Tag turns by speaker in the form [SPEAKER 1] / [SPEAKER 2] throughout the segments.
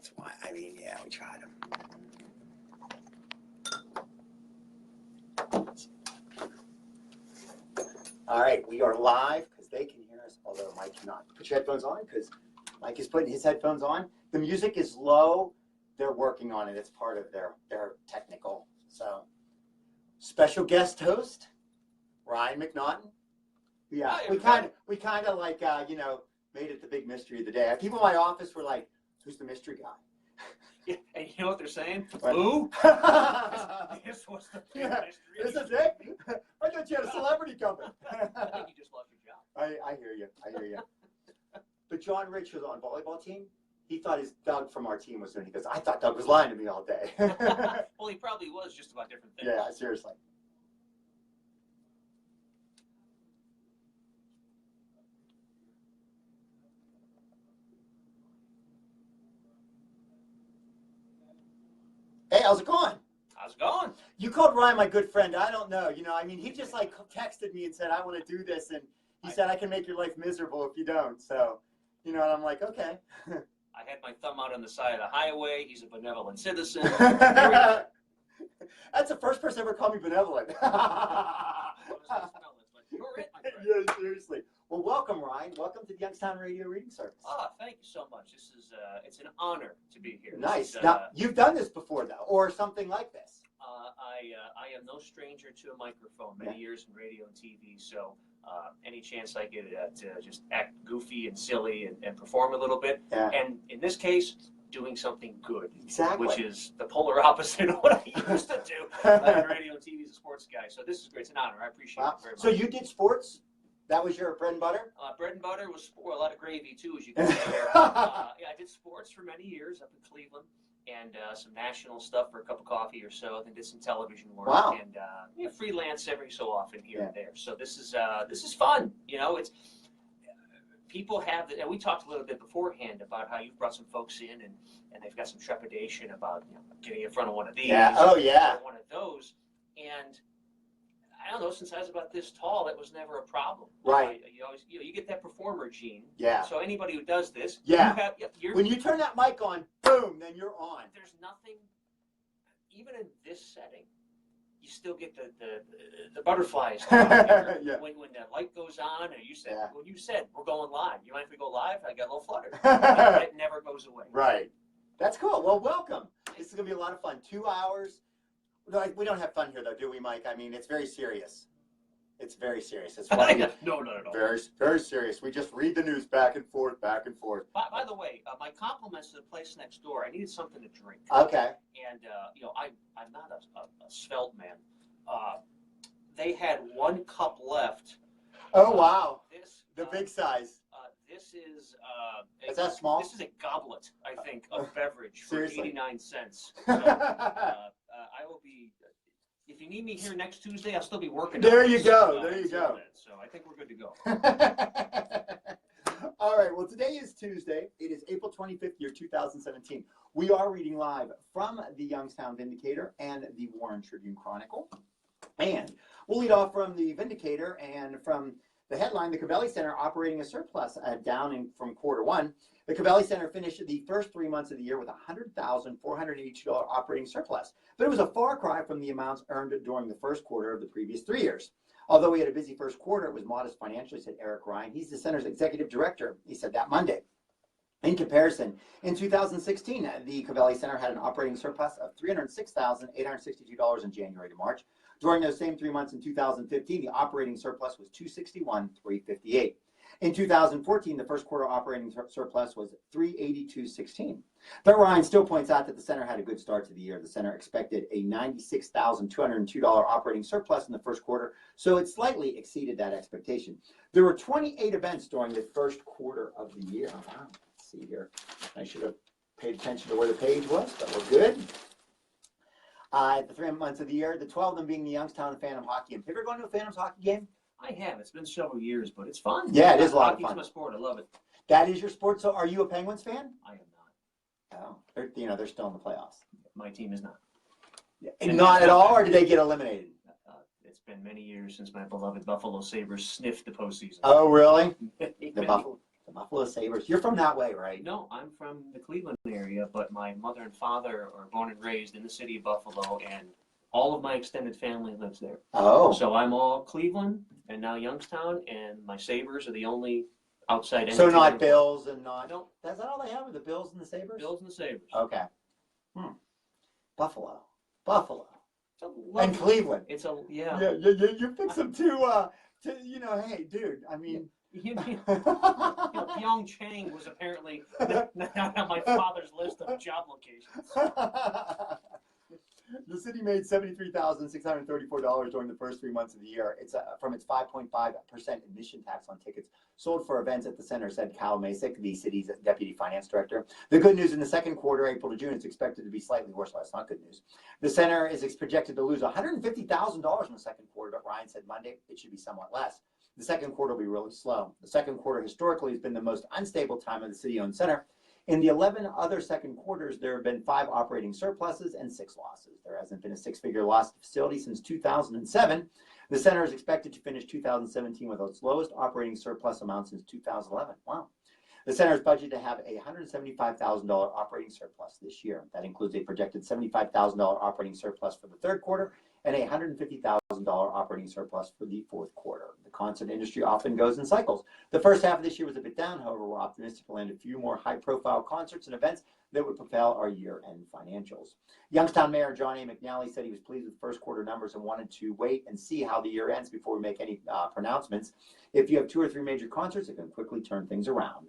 [SPEAKER 1] That's why. I mean, yeah, we tried them. All right, we are live because they can hear us, although Mike cannot. Put your headphones on because Mike is putting his headphones on. The music is low. They're working on it. It's part of their technical. So, special guest host, Ryan McNaughton. Yeah, we kind of like made it the big mystery of the day. People in my office were like, "Who's the mystery guy?"
[SPEAKER 2] Yeah, and you know what they're saying?
[SPEAKER 1] What?
[SPEAKER 2] Who? This was the big mystery.
[SPEAKER 1] This is it. I thought you had a celebrity coming.
[SPEAKER 2] I think you just lost your job.
[SPEAKER 1] I hear you. I hear you. But John Rich was on volleyball team. He thought Doug from our team was doing. He goes, "I thought Doug was lying to me all day."
[SPEAKER 2] Well, he probably was just about different things.
[SPEAKER 1] Yeah, seriously. Hey, how's it going?
[SPEAKER 2] How's it going?
[SPEAKER 1] You called Ryan my good friend. I don't know. He just like texted me and said, "I want to do this," and he said, "I can make your life miserable if you don't." So, and I'm like, okay.
[SPEAKER 2] I had my thumb out on the side of the highway. He's a benevolent citizen.
[SPEAKER 1] That's the first person ever called me benevolent.
[SPEAKER 2] You're it, my friend.
[SPEAKER 1] Yeah, seriously. Well, welcome, Ryan. Welcome to the Youngstown Radio Reading Service.
[SPEAKER 2] Oh, thank you so much. This is it's an honor to be here.
[SPEAKER 1] Nice. Now, you've done this before, though, or something like this.
[SPEAKER 2] I am no stranger to a microphone. Many years in radio and TV, so any chance I get to just act goofy and silly and perform a little bit, and in this case, doing something good,
[SPEAKER 1] exactly,
[SPEAKER 2] which is the polar opposite of what I used to do. I'm radio and TV as a sports guy, so this is great. It's an honor. I appreciate it very much.
[SPEAKER 1] So you did sports? That was your bread and butter?
[SPEAKER 2] Bread and butter was a lot of gravy too, as you can see there. I did sports for many years up in Cleveland, and some national stuff for a cup of coffee or so. Then did some television work, and freelance every so often here and there. So this is fun. It's people have and we talked a little bit beforehand about how you've brought some folks in, and they've got some trepidation about getting in front of one of these.
[SPEAKER 1] Yeah. Oh yeah.
[SPEAKER 2] One of those, and I don't know, since I was about this tall, that was never a problem.
[SPEAKER 1] Right.
[SPEAKER 2] You always, you get that performer gene.
[SPEAKER 1] Yeah.
[SPEAKER 2] So anybody who does this,
[SPEAKER 1] when you turn that mic on, boom, then you're on.
[SPEAKER 2] There's nothing, even in this setting, you still get the butterflies. When the light goes on, and when you said we're going live, you mind if we go live? I got a little fluttered. It never goes away.
[SPEAKER 1] Right. That's cool. Well, welcome. This is gonna be a lot of fun. 2 hours. We don't have fun here, though, do we, Mike? I mean, it's very serious. It's very serious. It's
[SPEAKER 2] No, not at all.
[SPEAKER 1] Very, very serious. We just read the news back and forth, back and forth.
[SPEAKER 2] By the way, my compliments to the place next door. I needed something to drink.
[SPEAKER 1] Okay.
[SPEAKER 2] And I'm not a svelte man. They had 1 cup left.
[SPEAKER 1] Oh wow! The big size.
[SPEAKER 2] This is
[SPEAKER 1] is that small?
[SPEAKER 2] This is a goblet, I think, of beverage for
[SPEAKER 1] Seriously?
[SPEAKER 2] 89 cents. So, I will be. If you need me here next Tuesday, I'll still be working.
[SPEAKER 1] There you go. There you go.
[SPEAKER 2] So I think we're good to go.
[SPEAKER 1] All right. Well, today is Tuesday. It is April 25th, year 2017. We are reading live from the Youngstown Vindicator and the Warren Tribune Chronicle. And we'll lead off from the Vindicator and from the headline, the Covelli Center operating a surplus down from quarter one. The Covelli Center finished the first 3 months of the year with $100,482 operating surplus, but it was a far cry from the amounts earned during the first quarter of the previous 3 years. Although we had a busy first quarter, it was modest financially, said Eric Ryan. He's the center's executive director. He said that Monday. In comparison, in 2016, the Covelli Center had an operating surplus of $306,862 in January to March. During those same 3 months in 2015, the operating surplus was $261,358. In 2014, the first quarter operating surplus was $382,16. But Ryan still points out that the center had a good start to the year. The center expected a $96,202 operating surplus in the first quarter, so it slightly exceeded that expectation. There were 28 events during the first quarter of the year. Wow, let's see here. I should have paid attention to where the page was, but we're good. The 3 months of the year, the 12 of them being the Youngstown Phantom hockey game. Have you ever gone to a Phantoms hockey game?
[SPEAKER 2] I have. It's been several years, but it's fun.
[SPEAKER 1] Yeah, it is a lot of fun.
[SPEAKER 2] Hockey's my sport. I love it.
[SPEAKER 1] That is your sport. So, are you a Penguins fan?
[SPEAKER 2] I am not.
[SPEAKER 1] Oh, they're still in the playoffs.
[SPEAKER 2] My team is not.
[SPEAKER 1] Yeah. Not at all, or did they get eliminated?
[SPEAKER 2] It's been many years since my beloved Buffalo Sabres sniffed the postseason.
[SPEAKER 1] Oh, really? The Buffalo Sabres. You're from that way, right?
[SPEAKER 2] No, I'm from the Cleveland area, but my mother and father are born and raised in the city of Buffalo, and all of my extended family lives there.
[SPEAKER 1] Oh.
[SPEAKER 2] So I'm all Cleveland and now Youngstown, and my Sabres are the only outside.
[SPEAKER 1] So not Bills and not.
[SPEAKER 2] No.
[SPEAKER 1] That's not all they have. Are the Bills and the Sabres?
[SPEAKER 2] Bills and the Sabres.
[SPEAKER 1] Okay. Buffalo.
[SPEAKER 2] And
[SPEAKER 1] Cleveland.
[SPEAKER 2] It's a yeah.
[SPEAKER 1] Yeah, you fix them to hey, dude. I mean.
[SPEAKER 2] Pyeongchang was apparently not on my father's list of job locations.
[SPEAKER 1] The city made $73,634 during the first 3 months of the year. It's from its 5.5% admission tax on tickets sold for events at the center, said Cal Masick, the city's deputy finance director. The good news in the second quarter, April to June, it's expected to be slightly worse. Well, that's not good news. The center is projected to lose $150,000 in the second quarter, but Ryan said Monday it should be somewhat less. The second quarter will be really slow. The second quarter historically has been the most unstable time of the city-owned center. In the 11 other second quarters, there have been 5 operating surpluses and 6 losses. There hasn't been a 6-figure loss to the facility since 2007. The center is expected to finish 2017 with its lowest operating surplus amount since 2011. Wow. The center is budgeted to have a $175,000 operating surplus this year. That includes a projected $75,000 operating surplus for the third quarter and a $150,000 operating surplus for the fourth quarter. The concert industry often goes in cycles. The first half of this year was a bit down, however, we're optimistic to land a few more high-profile concerts and events that would propel our year-end financials. Youngstown Mayor John A. McNaughton said he was pleased with first quarter numbers and wanted to wait and see how the year ends before we make any pronouncements. If you have 2 or 3 major concerts, it can quickly turn things around.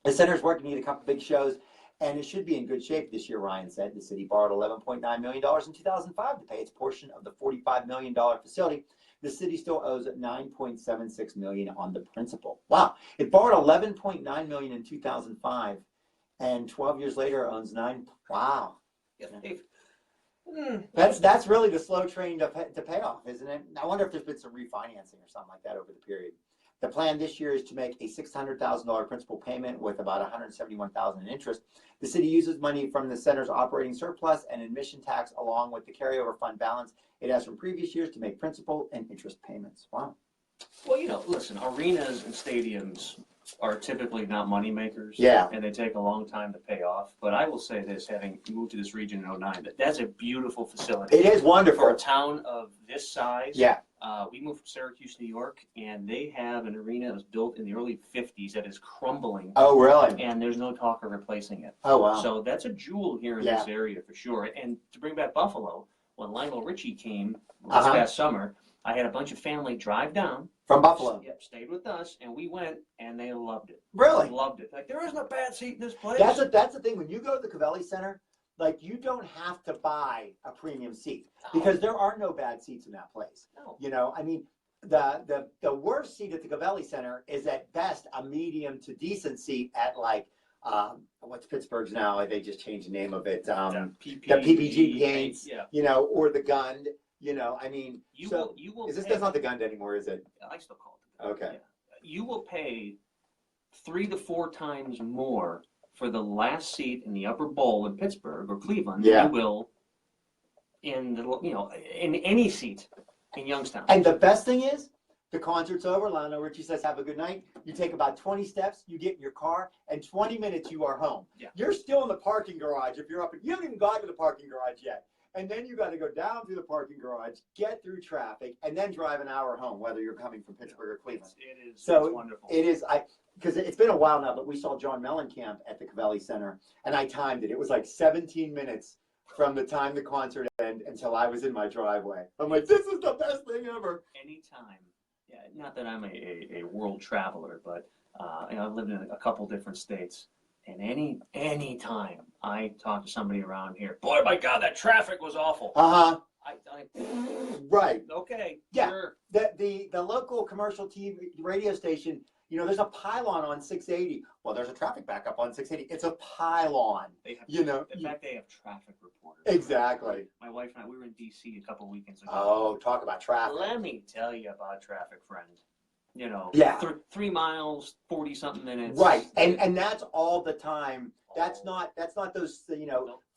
[SPEAKER 1] The center's working to get a couple big shows, and it should be in good shape this year, Ryan said. The city borrowed $11.9 million in 2005 to pay its portion of the $45 million facility. The city still owes $9.76 million on the principal. Wow. It borrowed $11.9 million in 2005, and 12 years later owns 9. Wow. That's really the slow train to pay off, isn't it? I wonder if there's been some refinancing or something like that over the period. The plan this year is to make a $600,000 principal payment with about $171,000 in interest. The city uses money from the center's operating surplus and admission tax along with the carryover fund balance it has from previous years to make principal and interest payments. Wow.
[SPEAKER 2] Well, listen, arenas and stadiums are typically not money makers.
[SPEAKER 1] Yeah.
[SPEAKER 2] And they take a long time to pay off. But I will say this, having moved to this region in 2009, that's a beautiful facility.
[SPEAKER 1] It is wonderful.
[SPEAKER 2] For a town of this size.
[SPEAKER 1] Yeah.
[SPEAKER 2] We moved from Syracuse, New York, and they have an arena that was built in the early 50s that is crumbling.
[SPEAKER 1] Oh, really?
[SPEAKER 2] And there's no talk of replacing it.
[SPEAKER 1] Oh, wow.
[SPEAKER 2] So that's a jewel here in this area for sure. And to bring back Buffalo, when Lionel Richie came this past summer, I had a bunch of family drive down.
[SPEAKER 1] From Buffalo?
[SPEAKER 2] Yep, stayed with us, and we went, and they loved it.
[SPEAKER 1] Really?
[SPEAKER 2] They loved it. Like, there isn't a bad seat in this place.
[SPEAKER 1] That's the thing. When you go to the Covelli Center, like, you don't have to buy a premium seat because there are no bad seats in that place.
[SPEAKER 2] No.
[SPEAKER 1] I mean, the worst seat at the Covelli Center is at best a medium to decent seat at like what's Pittsburgh's now? They just changed the name of it. The PPG Paints, or the Gund. I mean,
[SPEAKER 2] you will.
[SPEAKER 1] That's not the Gund anymore, is it?
[SPEAKER 2] I still call it the Gund.
[SPEAKER 1] Okay.
[SPEAKER 2] Yeah. You will pay 3 to 4 times more for the last seat in the upper bowl in Pittsburgh or Cleveland than you will in in any seat in Youngstown.
[SPEAKER 1] And the best thing is, the concert's over. Lionel Richie says, "Have a good night." You take about 20 steps, you get in your car, and 20 minutes you are home.
[SPEAKER 2] Yeah.
[SPEAKER 1] You're still in the parking garage if you're up. You haven't even gotten to the parking garage yet. And then you got to go down through the parking garage, get through traffic, and then drive an hour home, whether you're coming from Pittsburgh or Cleveland.
[SPEAKER 2] It's wonderful.
[SPEAKER 1] It is. Because it's been a while now, but we saw John Mellencamp at the Covelli Center, and I timed it. It was like 17 minutes from the time the concert ended until I was in my driveway. I'm like, this is the best thing ever.
[SPEAKER 2] Anytime. Yeah, not that I'm a world traveler, but I've lived in a couple different states. And any time I talk to somebody around here, boy, my God, that traffic was awful.
[SPEAKER 1] Right.
[SPEAKER 2] Okay.
[SPEAKER 1] Yeah.
[SPEAKER 2] Sure.
[SPEAKER 1] The local commercial TV radio station, there's a pylon on 680. Well, there's a traffic backup on 680. It's a pylon.
[SPEAKER 2] They have,
[SPEAKER 1] in
[SPEAKER 2] fact, they have traffic reporters.
[SPEAKER 1] Exactly.
[SPEAKER 2] My wife and I, we were in D.C. a couple weekends ago.
[SPEAKER 1] Oh, talk about traffic.
[SPEAKER 2] Let me tell you about traffic, friend. 3 miles, 40-something minutes.
[SPEAKER 1] Right, and that's all the time. That's not those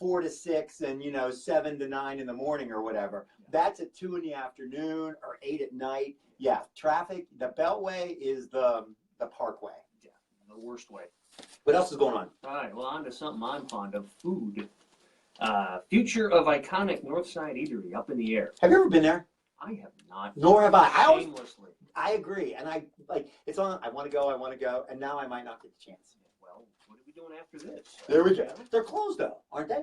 [SPEAKER 1] 4 to 6 and 7 to 9 in the morning or whatever. That's at 2 in the afternoon or 8 at night. Yeah, traffic. The Beltway is the Parkway.
[SPEAKER 2] Yeah, the worst way.
[SPEAKER 1] What else is going on?
[SPEAKER 2] All right, well, on to something I'm fond of, food. Future of iconic Northside Eatery up in the air.
[SPEAKER 1] Have you ever been there?
[SPEAKER 2] I have not.
[SPEAKER 1] Nor have I.
[SPEAKER 2] Shamelessly.
[SPEAKER 1] I agree, and I like it's on. I want to go, and now I might not get the chance.
[SPEAKER 2] Well, what are we doing after this?
[SPEAKER 1] There we go. They're closed though, aren't they?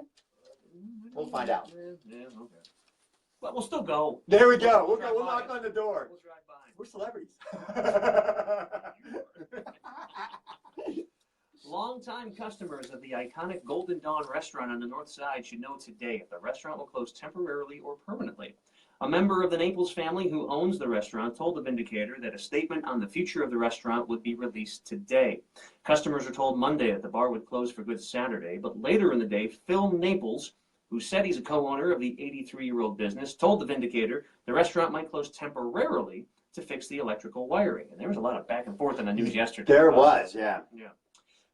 [SPEAKER 1] We'll find out.
[SPEAKER 2] Yeah, okay. Well, we'll still go.
[SPEAKER 1] There we go. We'll
[SPEAKER 2] drive
[SPEAKER 1] We'll
[SPEAKER 2] by.
[SPEAKER 1] knock on the door.
[SPEAKER 2] We'll drive by.
[SPEAKER 1] We're celebrities.
[SPEAKER 2] Longtime customers of the iconic Golden Dawn restaurant on the North Side should know today if the restaurant will close temporarily or permanently. A member of the Naples family who owns the restaurant told the Vindicator that a statement on the future of the restaurant would be released today. Customers were told Monday that the bar would close for good Saturday, but later in the day, Phil Naples, who said he's a co-owner of the 83-year-old business, told the Vindicator the restaurant might close temporarily to fix the electrical wiring. And there was a lot of back and forth in the news yesterday.
[SPEAKER 1] There was, yeah.
[SPEAKER 2] Yeah.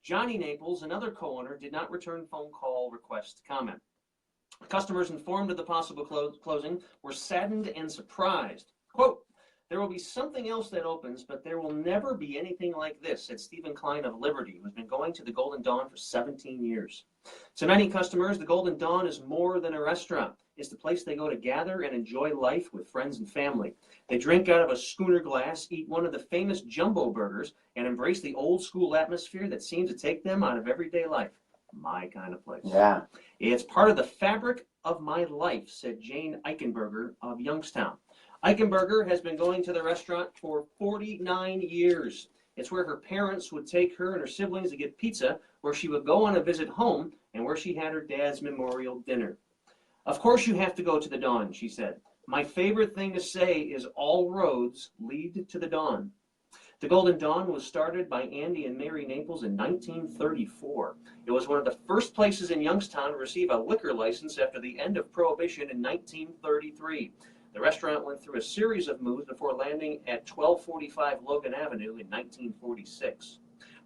[SPEAKER 2] Johnny Naples, another co-owner, did not return phone call requests to comment. Customers informed of the possible closing were saddened and surprised. Quote, "There will be something else that opens, but there will never be anything like this," said Stephen Klein of Liberty, who's been going to the Golden Dawn for 17 years. To many customers, the Golden Dawn is more than a restaurant. It's the place they go to gather and enjoy life with friends and family. They drink out of a schooner glass, eat one of the famous jumbo burgers, and embrace the old school atmosphere that seems to take them out of everyday life. My kind of place.
[SPEAKER 1] Yeah.
[SPEAKER 2] It's part of the fabric of my life, said Jane Eichenberger of Youngstown. Eichenberger has been going to the restaurant for 49 years. It's where her parents would take her and her siblings to get pizza, where she would go on a visit home, and where she had her dad's memorial dinner. Of course you have to go to the Dawn, she said. My favorite thing to say is all roads lead to the Dawn. The Golden Dawn was started by Andy and Mary Naples in 1934. It was one of the first places in Youngstown to receive a liquor license after the end of Prohibition in 1933. The restaurant went through a series of moves before landing at 1245 Logan Avenue in 1946.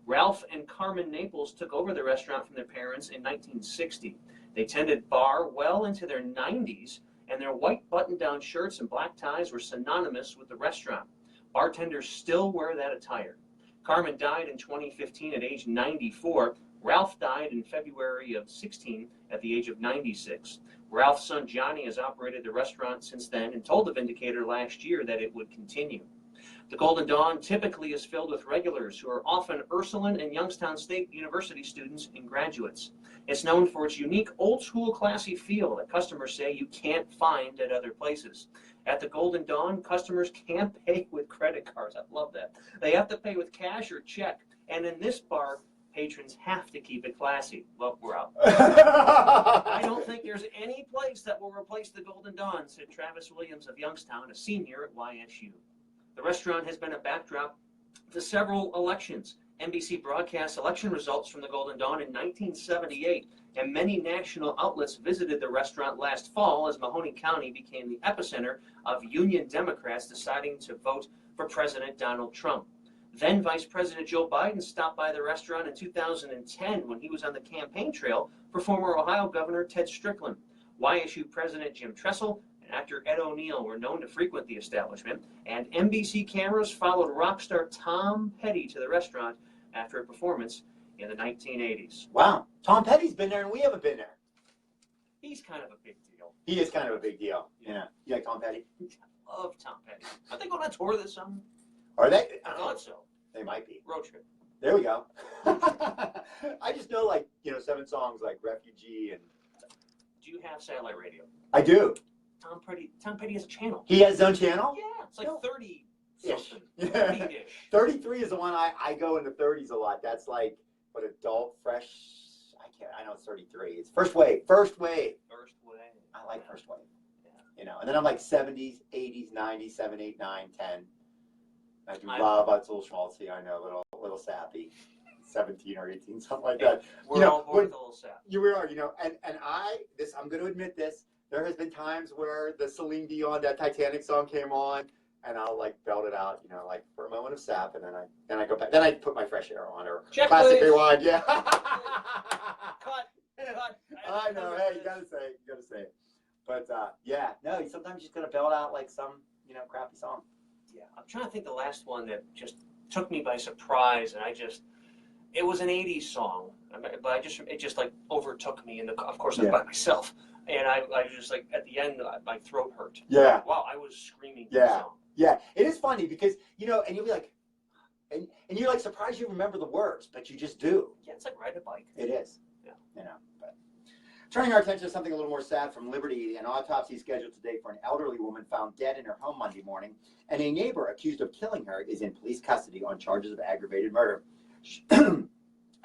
[SPEAKER 2] Ralph and Carmen Naples took over the restaurant from their parents in 1960. They tended bar well into their 90s, and their white button-down shirts and black ties were synonymous with the restaurant. Bartenders still wear that attire. Carmen died in 2015 at age 94. Ralph died in February of 16 at the age of 96. Ralph's son Johnny has operated the restaurant since then and told the Vindicator last year that it would continue. The Golden Dawn typically is filled with regulars who are often Ursuline and Youngstown State University students and graduates. It's known for its unique old-school classy feel that customers say you can't find at other places. At the Golden Dawn, customers can't pay with credit cards. I love that. They have to pay with cash or check. And in this bar, patrons have to keep it classy. Well, we're out. I don't think there's any place that will replace the Golden Dawn, said Travis Williams of Youngstown, a senior at YSU. The restaurant has been a backdrop to several elections. NBC broadcast election results from the Golden Dawn in 1978, and many national outlets visited the restaurant last fall as Mahoney County became the epicenter of Union Democrats deciding to vote for President Donald Trump. Then Vice President Joe Biden stopped by the restaurant in 2010 when he was on the campaign trail for former Ohio Governor Ted Strickland. YSU President Jim Tressel and actor Ed O'Neill were known to frequent the establishment, and NBC cameras followed rock star Tom Petty to the restaurant after a performance in the 1980s.
[SPEAKER 1] Wow. Tom Petty's been there and we haven't been there.
[SPEAKER 2] He's kind of a big deal.
[SPEAKER 1] He is kind of a big deal. Yeah. You like Tom Petty?
[SPEAKER 2] Love Tom Petty. Are they going on tour this summer?
[SPEAKER 1] Are they?
[SPEAKER 2] I thought so.
[SPEAKER 1] They might be.
[SPEAKER 2] Road trip.
[SPEAKER 1] There we go. I just know, like, 7 songs like Refugee and...
[SPEAKER 2] Do you have satellite radio?
[SPEAKER 1] I do.
[SPEAKER 2] Tom Petty has a channel.
[SPEAKER 1] He has his own channel?
[SPEAKER 2] Yeah. It's like 30 something.
[SPEAKER 1] 30-ish. 33 is the one I go in the 30s a lot. That's like, what, adult, fresh... I know it's 33. It's First Wave. First Wave.
[SPEAKER 2] First Wave.
[SPEAKER 1] I like First Wave.
[SPEAKER 2] Yeah.
[SPEAKER 1] And then I'm like 70s, 80s, 90s, 7, 8, 9, 10. I do love It's a little schmaltzy, I know, a little sappy. 17 or 18, something like that.
[SPEAKER 2] We're all born with a little sap.
[SPEAKER 1] We are, and I'm going to admit this, there has been times where the Celine Dion, that Titanic song came on, and I'll like belt it out, like for a moment of sap, and then I go back. Then I put my Fresh Air on or
[SPEAKER 2] Check,
[SPEAKER 1] Classic
[SPEAKER 2] please.
[SPEAKER 1] Rewind. Yeah.
[SPEAKER 2] Cut.
[SPEAKER 1] I know. Hey, you gotta say it. But yeah, no. Sometimes you just gotta belt out like some, crappy song.
[SPEAKER 2] Yeah, I'm trying to think the last one that just took me by surprise, and It was an '80s song, but it just like overtook me, and of course I'm
[SPEAKER 1] Yeah.
[SPEAKER 2] by myself, and I was just like at the end my throat hurt.
[SPEAKER 1] Yeah.
[SPEAKER 2] Wow, I was screaming
[SPEAKER 1] Yeah.
[SPEAKER 2] the song.
[SPEAKER 1] Yeah. It is funny because and you'll be like, and you're like surprised you remember the words, but you just do.
[SPEAKER 2] Yeah, it's like ride a bike.
[SPEAKER 1] It is.
[SPEAKER 2] Yeah.
[SPEAKER 1] But turning our attention to something a little more sad from Liberty, an autopsy scheduled today for an elderly woman found dead in her home Monday morning, and a neighbor accused of killing her is in police custody on charges of aggravated murder.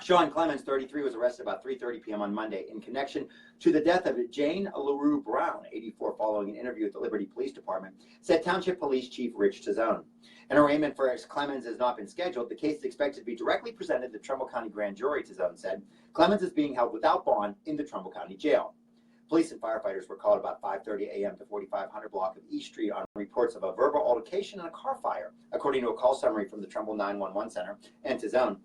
[SPEAKER 1] Sean Clemens, 33, was arrested about 3:30 p.m. on Monday in connection to the death of Jane LaRue Brown, 84, following an interview with the Liberty Police Department, said Township Police Chief Rich Tizone. An arraignment for Clemens has not been scheduled. The case is expected to be directly presented to the Trumbull County Grand Jury, Tizone said. Clemens is being held without bond in the Trumbull County Jail. Police and firefighters were called about 5:30 a.m. to 4500 block of East Street on reports of a verbal altercation and a car fire, according to a call summary from the Trumbull 911 Center and Tizone.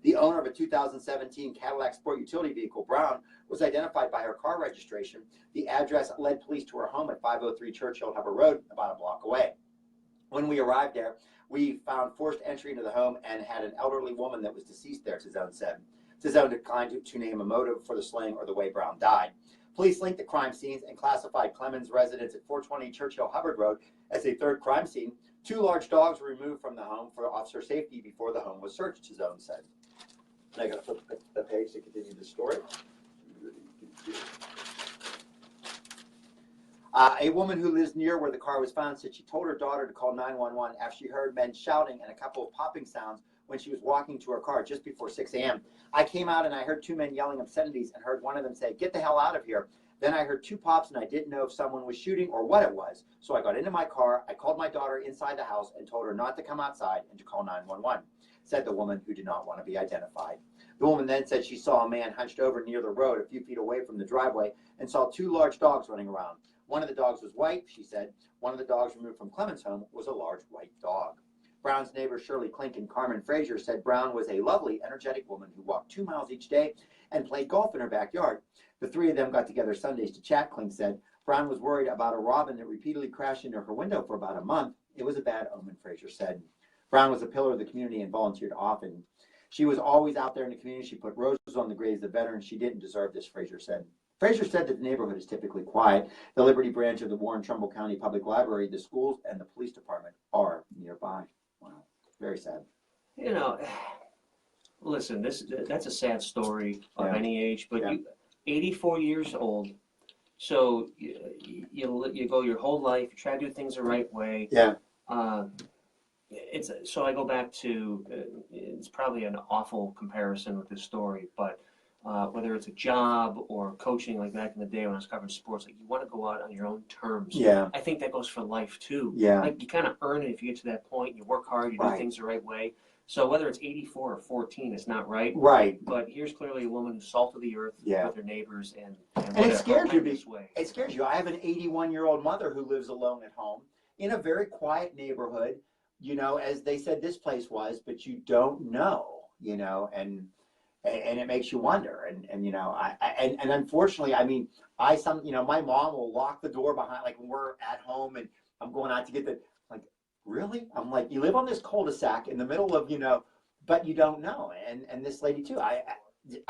[SPEAKER 1] The owner of a 2017 Cadillac Sport Utility Vehicle, Brown, was identified by her car registration. The address led police to her home at 503 Churchill Hubbard Road, about a block away. When we arrived there, we found forced entry into the home and had an elderly woman that was deceased there, Tizone said. Tizone declined to name a motive for the slaying or the way Brown died. Police linked the crime scenes and classified Clemens' residence at 420 Churchill Hubbard Road as a third crime scene. 2 large dogs were removed from the home for officer safety before the home was searched, Tizone said. I got to flip the page to continue the story. A woman who lives near where the car was found said she told her daughter to call 911 after she heard men shouting and a couple of popping sounds when she was walking to her car just before 6 a.m. I came out and I heard 2 men yelling obscenities and heard one of them say, "Get the hell out of here." Then I heard 2 pops and I didn't know if someone was shooting or what it was. So I got into my car, I called my daughter inside the house and told her not to come outside and to call 911, said the woman who did not want to be identified. The woman then said she saw a man hunched over near the road a few feet away from the driveway and saw 2 large dogs running around. One of the dogs was white, she said. One of the dogs removed from Clemens' home was a large white dog. Brown's neighbors Shirley Klink and Carmen Frazier said Brown was a lovely, energetic woman who walked 2 miles each day and played golf in her backyard. The 3 of them got together Sundays to chat, Klink said. Brown was worried about a robin that repeatedly crashed into her window for about a month. It was a bad omen, Frazier said. Brown was a pillar of the community and volunteered often. She was always out there in the community. She put roses on the graves of veterans. She didn't deserve this, Frazier said. Frazier said that the neighborhood is typically quiet. The Liberty branch of the Warren Trumbull County Public Library, the schools, and the police department are nearby. Wow, very sad.
[SPEAKER 2] You know, listen, that's a sad story of any age, but you, 84 years old, so you go your whole life, you try to do things the right way.
[SPEAKER 1] Yeah.
[SPEAKER 2] So I go back to, it's probably an awful comparison with this story, but whether it's a job or coaching, like back in the day when I was covering sports, like you want to go out on your own terms.
[SPEAKER 1] Yeah.
[SPEAKER 2] I think that goes for life too.
[SPEAKER 1] Yeah.
[SPEAKER 2] Like you kind of earn it if you get to that point, you work hard, you do things the right way. So whether it's 84 or 14, it's not right.
[SPEAKER 1] Right.
[SPEAKER 2] But here's clearly a woman who salted the earth with her neighbors and
[SPEAKER 1] it scares you.
[SPEAKER 2] Way.
[SPEAKER 1] It scares you. I have an 81-year-old mother who lives alone at home in a very quiet neighborhood, you know, as they said this place was, but you don't know, you know, and it makes you wonder. And you know, and unfortunately, I mean, you know, my mom will lock the door behind, like when we're at home and I'm going out to get like, really? I'm like, you live on this cul-de-sac in the middle of, you know, but you don't know. And this lady too, I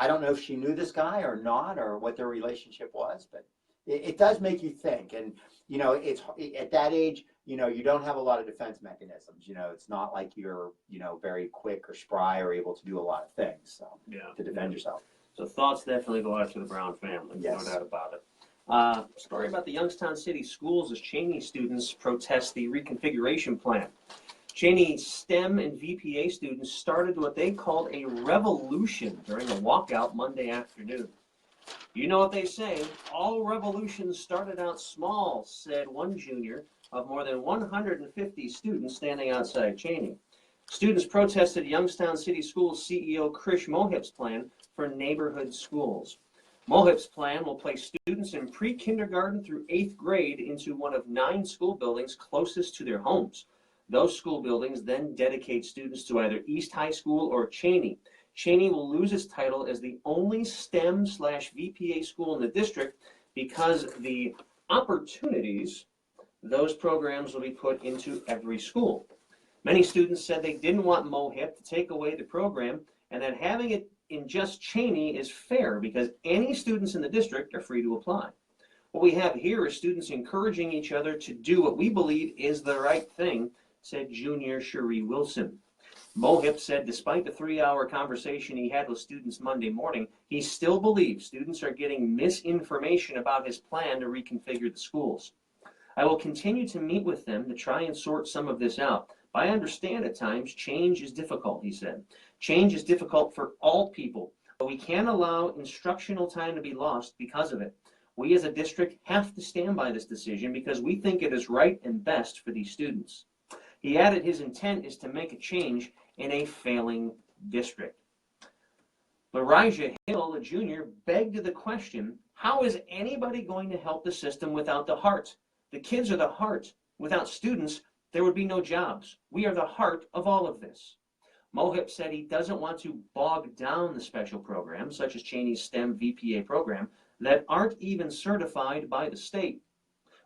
[SPEAKER 1] don't know if she knew this guy or not, or what their relationship was, but it does make you think. And, you know, it's at that age, you know, you don't have a lot of defense mechanisms. You know, it's not like you're, you know, very quick or spry or able to do a lot of things. So to defend yourself.
[SPEAKER 2] So thoughts definitely go out to the Brown family.
[SPEAKER 1] Yes.
[SPEAKER 2] No doubt about it. Story about the Youngstown City Schools as Cheney students protest the reconfiguration plan. Cheney STEM and VPA students started what they called a revolution during a walkout Monday afternoon. You know what they say, all revolutions started out small, said one junior of more than 150 students standing outside Cheney. Students protested Youngstown City Schools CEO Krish Mohip's plan for neighborhood schools. Mohip's plan will place students in pre-kindergarten through 8th grade into one of 9 school buildings closest to their homes. Those school buildings then dedicate students to either East High School or Cheney. Cheney will lose its title as the only STEM/VPA school in the district because the opportunities, those programs will be put into every school. Many students said they didn't want Mohip to take away the program and that having it in just Cheney is fair because any students in the district are free to apply. What we have here is students encouraging each other to do what we believe is the right thing, said junior Cherie Wilson. Mohip said despite the 3-hour conversation he had with students Monday morning, he still believes students are getting misinformation about his plan to reconfigure the schools. I will continue to meet with them to try and sort some of this out. But I understand at times change is difficult, he said. Change is difficult for all people, but we can't allow instructional time to be lost because of it. We as a district have to stand by this decision because we think it is right and best for these students. He added his intent is to make a change in a failing district. Larijah Hill, a junior, begged the question, how is anybody going to help the system without the heart? The kids are the heart. Without students, there would be no jobs. We are the heart of all of this. Mohip said he doesn't want to bog down the special programs, such as Cheney's STEM VPA program, that aren't even certified by the state.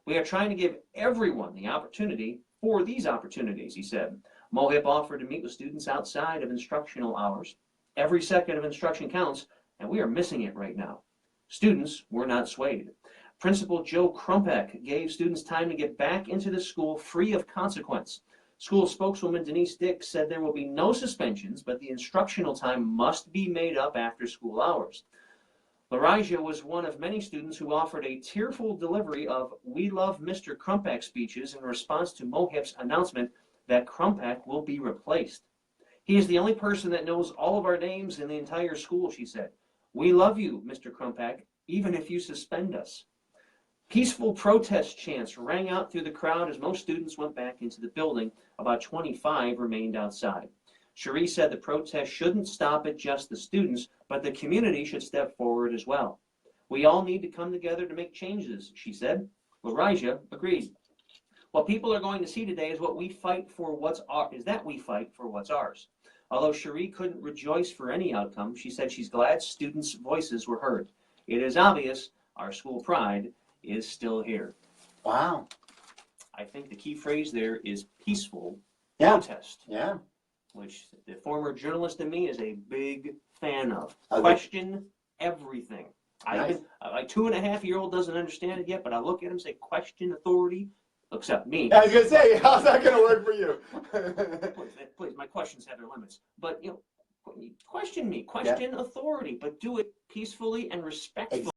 [SPEAKER 2] We are trying to give everyone the opportunity for these opportunities, he said. Mohip offered to meet with students outside of instructional hours. Every second of instruction counts, and we are missing it right now. Students were not swayed. Principal Joe Krumpek gave students time to get back into the school free of consequence. School spokeswoman Denise Dick said there will be no suspensions, but the instructional time must be made up after school hours. Larijah was one of many students who offered a tearful delivery of "We Love Mr. Krumpek" speeches in response to Mohip's announcement that Krumpek will be replaced. He is the only person that knows all of our names in the entire school, she said. We love you, Mr. Krumpek, even if you suspend us. Peaceful protest chants rang out through the crowd as most students went back into the building. About 25 remained outside. Cherie said the protest shouldn't stop at just the students, but the community should step forward as well. We all need to come together to make changes, she said. Larijah agreed. What people are going to see today is we fight for what's ours. Although Cherie couldn't rejoice for any outcome, she said she's glad students' voices were heard. It is obvious our school pride is still here.
[SPEAKER 1] Wow.
[SPEAKER 2] I think the key phrase there is peaceful
[SPEAKER 1] protest.
[SPEAKER 2] Yeah. Which the former journalist in me is a big fan of. Question everything.
[SPEAKER 1] Nice.
[SPEAKER 2] My 2.5-year-old doesn't understand it yet, but I look at him and say, question authority, except me.
[SPEAKER 1] I was going to say, how's that going to work for you?
[SPEAKER 2] please, my questions have their limits. But, question me, question authority, but do it peacefully and respectfully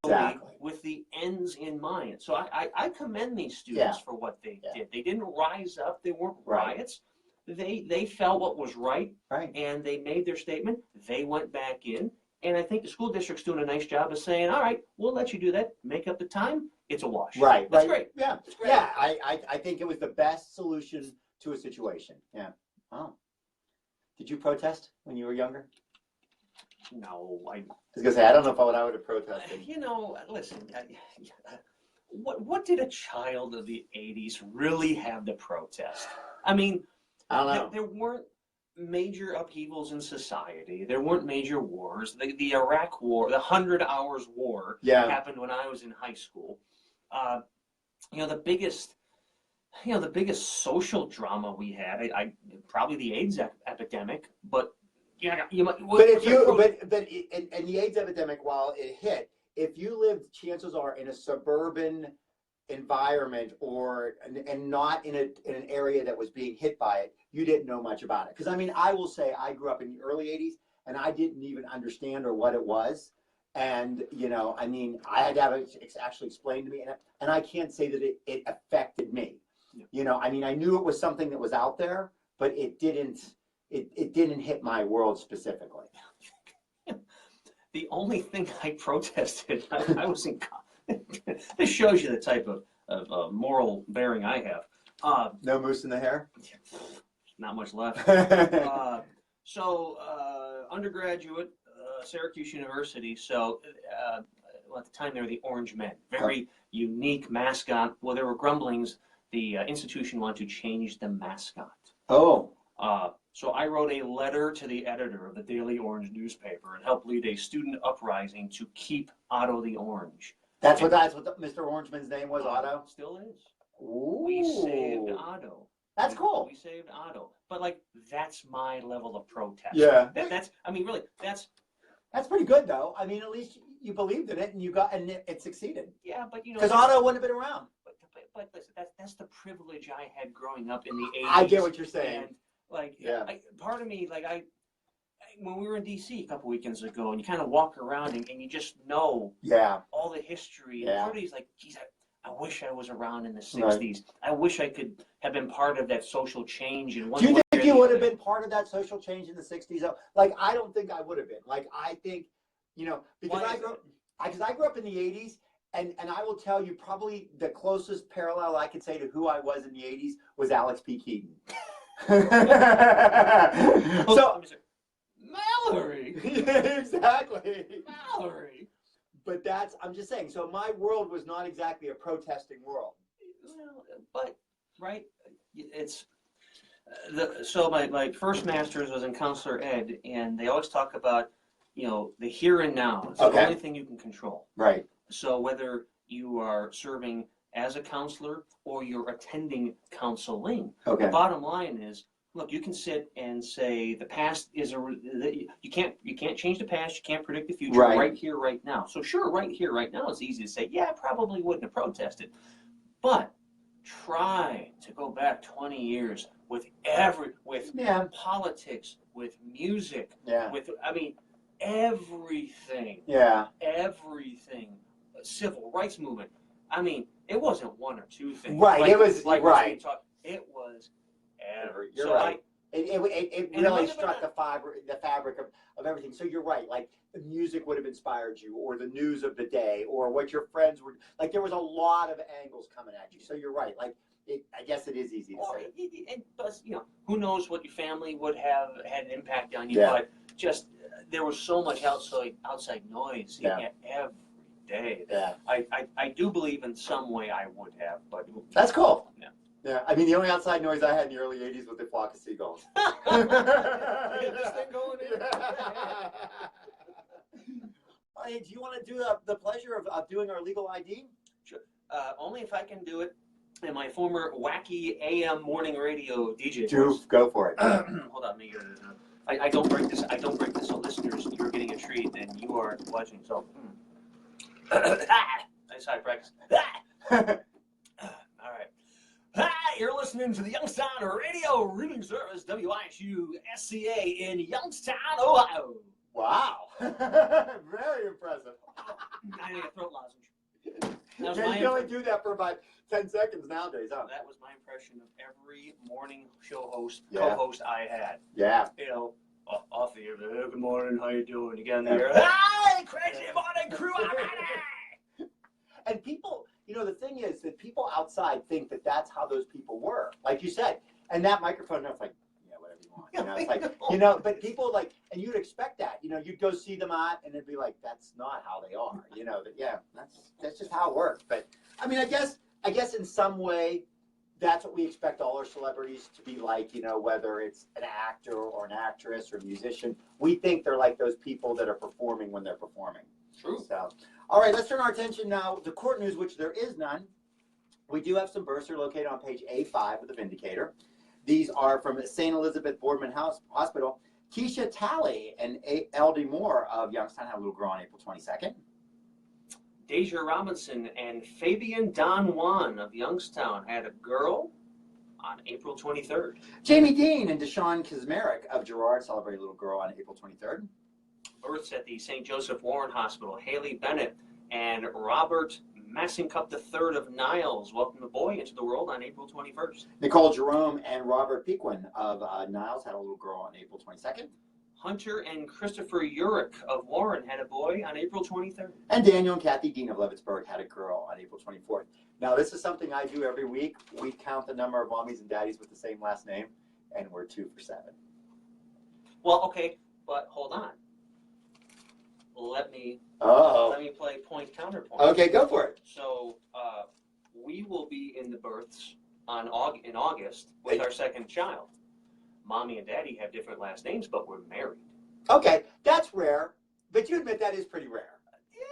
[SPEAKER 2] with the ends in mind. So I commend these students for what they did. They didn't rise up. They weren't riots. They felt what was right, and they made their statement. They went back in, and I think the school district's doing a nice job of saying, all right, we'll let you do that. Make up the time. It's a wash. That's great.
[SPEAKER 1] Yeah.
[SPEAKER 2] That's great.
[SPEAKER 1] Yeah, I think it was the best solution to a situation. Yeah. Oh. Did you protest when you were younger?
[SPEAKER 2] No.
[SPEAKER 1] I was going to say, I don't know if I would have protested.
[SPEAKER 2] Listen, what did a child of the 80s really have to protest? I mean,
[SPEAKER 1] I don't know.
[SPEAKER 2] There weren't major upheavals in society. There weren't major wars. The Iraq War, the 100 Hours War happened when I was in high school. The biggest social drama we had, probably the AIDS epidemic, but you might.
[SPEAKER 1] And the AIDS epidemic, while it hit, if you lived, chances are, in a suburban environment and not in an area that was being hit by it, you didn't know much about it. Because I will say I grew up in the early 80s and I didn't even understand what it was. And, I had to have it actually explained to me, and I can't say that it affected me. Yeah. I knew it was something that was out there, but it didn't hit my world specifically.
[SPEAKER 2] The only thing I protested, I was in. This shows you the type of moral bearing I have.
[SPEAKER 1] No moose in the hair?
[SPEAKER 2] Not much left. Undergraduate, Syracuse University. So at the time they were the Orange Men. Very unique mascot. Well, there were grumblings. The institution wanted to change the mascot.
[SPEAKER 1] Oh.
[SPEAKER 2] So I wrote a letter to the editor of the Daily Orange newspaper and helped lead a student uprising to keep Otto the Orange.
[SPEAKER 1] That's what Mr. Orangeman's name was, Otto?
[SPEAKER 2] Still is.
[SPEAKER 1] Ooh.
[SPEAKER 2] We saved Otto.
[SPEAKER 1] That's cool.
[SPEAKER 2] We saved Otto. But, like, that's my level of protest.
[SPEAKER 1] Yeah.
[SPEAKER 2] I mean, really, that's
[SPEAKER 1] pretty good, though. I mean, at least you believed in it, and it succeeded.
[SPEAKER 2] Yeah, but,
[SPEAKER 1] because Otto wouldn't have been around.
[SPEAKER 2] But listen, that's the privilege I had growing up in the 80s.
[SPEAKER 1] I get what you're saying.
[SPEAKER 2] And, like, part of me, like, when we were in D.C. a couple weekends ago, and you kind of walk around, and you just know all the history. And part of me is like, geez, I wish I was around in the 60s. Right. I wish I could have been part of that social change. In one
[SPEAKER 1] Do you think you would have been part of that social change in the 60s? Like, I don't think I would have been. Like, I think, because I grew up in the 80s, and I will tell you, probably the closest parallel I could say to who I was in the 80s was Alex P. Keaton. So,
[SPEAKER 2] Mallory!
[SPEAKER 1] Yeah, exactly.
[SPEAKER 2] Mallory!
[SPEAKER 1] But I'm just saying, so my world was not exactly a protesting world.
[SPEAKER 2] Well, but, right, it's, so my first master's was in counselor ed, and they always talk about, the here and now. It's the only thing you can control.
[SPEAKER 1] Right.
[SPEAKER 2] So whether you are serving as a counselor or you're attending counseling, the bottom line is, look, you can sit and say the past is you can't change the past, you can't predict the future, right here, right now. So sure, right here, right now, it's easy to say, yeah, I probably wouldn't have protested, but try to go back 20 years with politics, with music, with everything. Yeah. Everything. Civil rights movement. I mean, it wasn't one or two things.
[SPEAKER 1] Right. It was
[SPEAKER 2] It was every.
[SPEAKER 1] You're right. It really struck the fabric of everything. So you're right. Like, the music would have inspired you, or the news of the day, or what your friends were like. There was a lot of angles coming at you. So you're right. Like, I guess it is easy to say.
[SPEAKER 2] And plus, who knows what your family would have had an impact on you, but just there was so much outside noise every day. Yeah. I do believe in some way I would have, but
[SPEAKER 1] that's cool. Yeah. Yeah, I mean, the only outside noise I had in the early 80s was the flock of seagulls.
[SPEAKER 2] This thing going in.
[SPEAKER 1] Hey, do you want to do the pleasure of doing our legal ID?
[SPEAKER 2] Sure. Only if I can do it in my former wacky AM morning radio DJ voice.
[SPEAKER 1] Go for it.
[SPEAKER 2] Hold on, I don't break this. I don't break this. So listeners, you're getting a treat, and you are watching. So, nice high practice. All right. Hi, you're listening to the Youngstown Radio Reading Service, WISU SCA in Youngstown, Ohio.
[SPEAKER 1] Wow. Very impressive.
[SPEAKER 2] I need a throat lozenge.
[SPEAKER 1] You can only do that for about 10 seconds nowadays, huh?
[SPEAKER 2] That was my impression of every morning show host, co-host I had.
[SPEAKER 1] Yeah.
[SPEAKER 2] Off the air, good morning, how you doing? You get in the air, hi, crazy morning crew, I'm ready.
[SPEAKER 1] And people... the thing is that people outside think that that's how those people were, like you said. And that microphone, it's like, whatever you want. It's like, but people and you'd expect that. You'd go see them out, and it'd be like, that's not how they are. That's just how it works. But I mean, I guess in some way, that's what we expect all our celebrities to be like. Whether it's an actor or an actress or a musician, we think they're like those people that are performing when they're performing.
[SPEAKER 2] True.
[SPEAKER 1] So. All right, let's turn our attention now to court news, which there is none. We do have some births. They're located on page A5 of the Vindicator. These are from St. Elizabeth Boardman Hospital. Keisha Talley and L.D. Moore of Youngstown had a little girl on April 22nd.
[SPEAKER 2] Deja Robinson and Fabian Don Juan of Youngstown had a girl on April 23rd.
[SPEAKER 1] Jamie Dean and Deshaun Kazmarek of Girard celebrated a little girl on April 23rd.
[SPEAKER 2] Births at the St. Joseph Warren Hospital. Haley Bennett and Robert Massincup III of Niles welcomed the boy into the world on April 21st.
[SPEAKER 1] Nicole Jerome and Robert Pequin of Niles had a little girl on April 22nd.
[SPEAKER 2] Hunter and Christopher Urick of Warren had a boy on April 23rd.
[SPEAKER 1] And Daniel and Kathy Dean of Leavittsburg had a girl on April 24th. Now, this is something I do every week. We count the number of mommies and daddies with the same last name, and we're 2 for 7.
[SPEAKER 2] Well, okay, but hold on. Let me play point counterpoint.
[SPEAKER 1] Okay, go for it.
[SPEAKER 2] So we will be in the births in August with our second child. Mommy and Daddy have different last names, but we're married.
[SPEAKER 1] Okay, that's rare, but you admit that is pretty rare.
[SPEAKER 2] Yeah,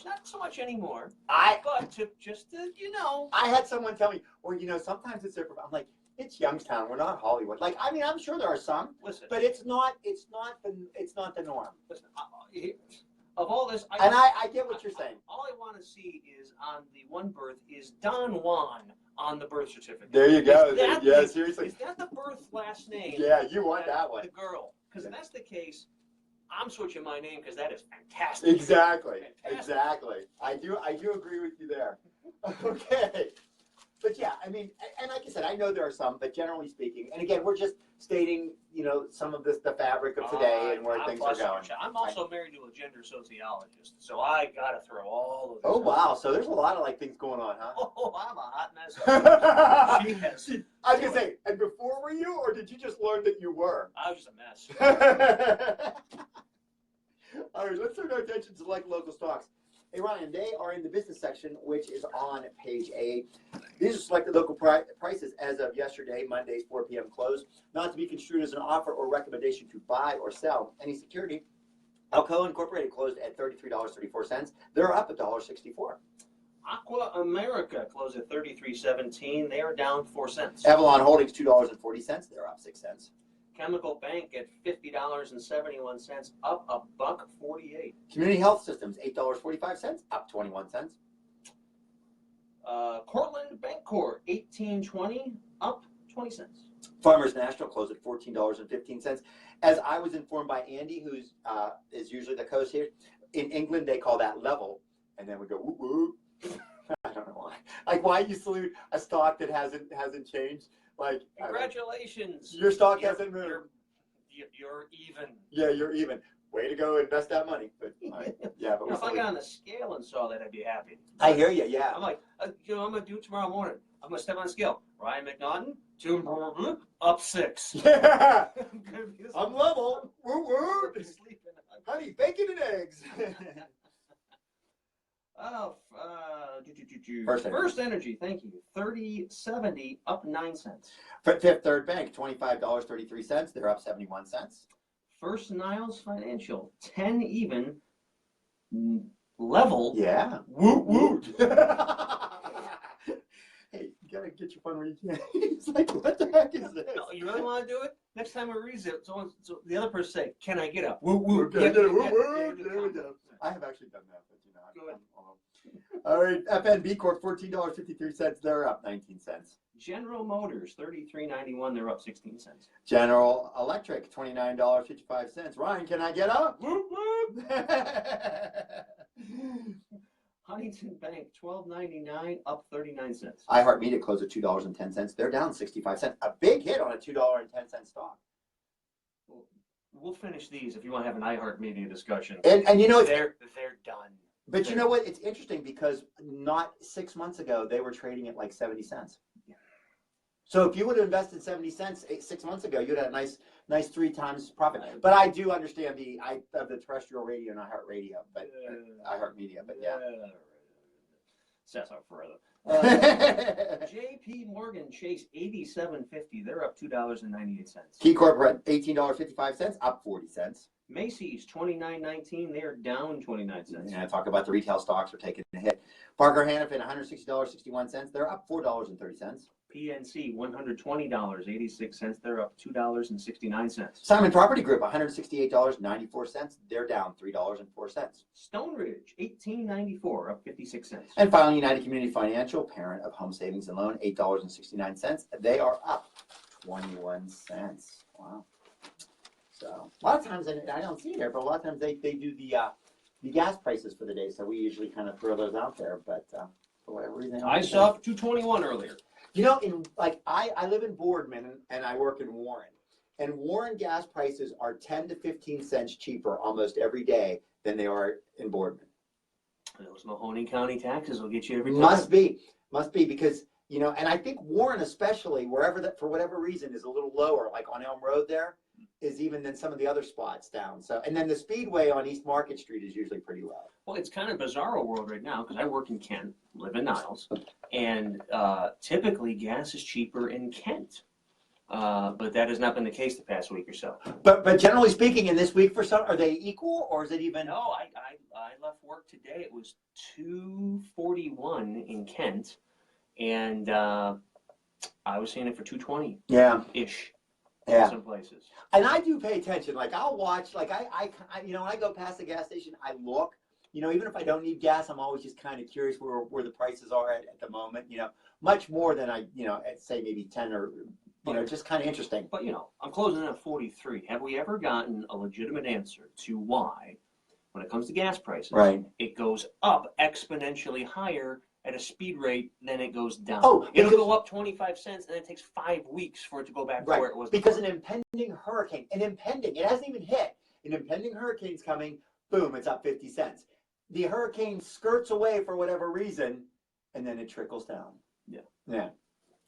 [SPEAKER 2] not so much anymore.
[SPEAKER 1] I
[SPEAKER 2] had someone
[SPEAKER 1] tell me, well, sometimes it's different. I'm like, It's Youngstown. We're not Hollywood. Like, I mean, I'm sure there are some,
[SPEAKER 2] Listen,
[SPEAKER 1] but it's not the norm.
[SPEAKER 2] listen, of all this,
[SPEAKER 1] I get what you're saying.
[SPEAKER 2] All I want to see is on the one birth is Don Juan on the birth certificate.
[SPEAKER 1] There you go.
[SPEAKER 2] Yeah,
[SPEAKER 1] seriously.
[SPEAKER 2] Is that the birth last name?
[SPEAKER 1] Yeah, you want that one.
[SPEAKER 2] The girl. Because if that's the case, I'm switching my name because that is fantastic.
[SPEAKER 1] Exactly.
[SPEAKER 2] Fantastic.
[SPEAKER 1] Exactly. I do agree with you there. Okay. But yeah, I mean, and like I said, I know there are some, but generally speaking, and again, we're just stating, some of the fabric of today and where things are going.
[SPEAKER 2] I'm also married to a gender sociologist, so I got to throw all of this.
[SPEAKER 1] Oh, wow. So there's a lot of things going on, huh?
[SPEAKER 2] Oh, I'm a hot mess. She has.
[SPEAKER 1] I was going to say, and before were you, or did you just learn that you were?
[SPEAKER 2] I was just a mess.
[SPEAKER 1] All right, let's turn our attention to local stocks. Hey, Ryan, they are in the business section, which is on page 8. These are selected local prices as of yesterday, Monday's 4 p.m. close, not to be construed as an offer or recommendation to buy or sell any security. Alcoa Incorporated closed at $33.34. They're up $1.64.
[SPEAKER 2] Aqua America closed at $33.17. They are down 4 cents.
[SPEAKER 1] Avalon Holdings $2.40. They're up 6 cents.
[SPEAKER 2] Chemical Bank at $50.71, up $1.48.
[SPEAKER 1] Community Health Systems $8.45, up 21 cents.
[SPEAKER 2] Cortland Bancorp $18.20, up 20 cents.
[SPEAKER 1] Farmers National closed at $14.15. As I was informed by Andy, who's is usually the host here, in England they call that level, and then we go whoop whoop. I don't know why. Like, why you salute a stock that hasn't changed? Like,
[SPEAKER 2] Congratulations.
[SPEAKER 1] Your stock hasn't moved.
[SPEAKER 2] You're even.
[SPEAKER 1] Yeah, you're even. Way to go, invest that money. But yeah, but
[SPEAKER 2] if I got on the scale and saw that, I'd be happy.
[SPEAKER 1] I hear you. Yeah.
[SPEAKER 2] I'm like, I'm gonna do it tomorrow morning. I'm gonna step on the scale. Ryan McNaughton, up 6.
[SPEAKER 1] Yeah. I'm level. Woo woo.
[SPEAKER 2] Sleeping.
[SPEAKER 1] Honey, bacon and eggs.
[SPEAKER 2] First Energy, thank you. 30.70, up 9 cents.
[SPEAKER 1] Fifth Third Bank, $25.33. They're up 71 cents.
[SPEAKER 2] First Niles Financial, 10 even, level.
[SPEAKER 1] Yeah. Woot woot. Hey, you gotta get your fun where you can. It's like, what the heck is this?
[SPEAKER 2] No, you really want to do it? Next time we read it, so the other person say, "Can I get a woot woot?"
[SPEAKER 1] Okay, there we go. I have actually done that, but
[SPEAKER 2] Good.
[SPEAKER 1] All right, FNB Corp, $14.53. They're up 19 cents.
[SPEAKER 2] General Motors, $33.91. They're up 16 cents.
[SPEAKER 1] General Electric, $29.55. Ryan, can I get up?
[SPEAKER 2] Whoop whoop. Huntington Bank, $12.99, up 39 cents.
[SPEAKER 1] iHeartMedia closed at $2.10. They're down 65 cents. A big hit on a $2.10 stock.
[SPEAKER 2] We'll finish these if you want to have an iHeartMedia discussion.
[SPEAKER 1] And
[SPEAKER 2] they're done.
[SPEAKER 1] But you know what? It's interesting because not 6 months ago they were trading at like 70 cents.
[SPEAKER 2] Yeah.
[SPEAKER 1] So if you would have invested 70 cents 6 months ago, you'd have a nice 3 times profit. But I do understand the terrestrial radio and iHeartRadio, but iHeartMedia. But yeah.
[SPEAKER 2] That's not forever. J.P. Morgan Chase, $87.50. They're up $2.98.
[SPEAKER 1] Key Corp $18.55, up 40 cents.
[SPEAKER 2] Macy's $29.19. They're down 29 cents.
[SPEAKER 1] Yeah, talk about the retail stocks are taking a hit. Parker Hannifin $160.61. They're up $4.30.
[SPEAKER 2] PNC $120.86. They're up $2.69.
[SPEAKER 1] Simon Property Group $168.94. They're down $3.04.
[SPEAKER 2] Stone Ridge $18.94, up 56 cents.
[SPEAKER 1] And finally, United Community Financial, parent of Home Savings and Loan, $8.69. They are up 21 cents. Wow. So a lot of times, and I don't see it here, but a lot of times they do the gas prices for the day. So we usually kind of throw those out there, but for whatever reason,
[SPEAKER 2] I saw 221 earlier.
[SPEAKER 1] I live in Boardman and I work in Warren, and Warren gas prices are 10 to 15 cents cheaper almost every day than they are in Boardman.
[SPEAKER 2] Those Mahoney County taxes will get you every time.
[SPEAKER 1] Must be because and I think Warren especially, wherever that for whatever reason is a little lower, like on Elm Road there, is even than some of the other spots down. So, and then the Speedway on East Market Street is usually pretty low.
[SPEAKER 2] Well, it's kind of bizarro world right now because I work in Kent, live in Niles, and typically gas is cheaper in Kent. But that has not been the case the past week or so.
[SPEAKER 1] But generally speaking, in this week for some, are they equal or is it even?
[SPEAKER 2] No, I left work today. It was $2.41 in Kent, and I was seeing it for 220.
[SPEAKER 1] Yeah.
[SPEAKER 2] Ish.
[SPEAKER 1] Yeah.
[SPEAKER 2] Some places.
[SPEAKER 1] And I do pay attention. Like I'll watch. Like I you know, when I go past the gas station, I look. You know, even if I don't need gas, I'm always just kind of curious where the prices are at the moment. You know, much more than I, you know, at say maybe 10 or, you know, just kind of interesting.
[SPEAKER 2] But you know, I'm closing in at 43. Have we ever gotten a legitimate answer to why, when it comes to gas prices,
[SPEAKER 1] right,
[SPEAKER 2] it goes up exponentially higher at a speed rate than it goes down?
[SPEAKER 1] Oh,
[SPEAKER 2] it'll go up 25 cents, and it takes 5 weeks for it to go back to where it was
[SPEAKER 1] because
[SPEAKER 2] before.
[SPEAKER 1] an impending hurricane, it hasn't even hit. An impending hurricane's coming. Boom, it's up 50 cents. The hurricane skirts away for whatever reason, and then it trickles down.
[SPEAKER 2] Yeah.
[SPEAKER 1] Yeah.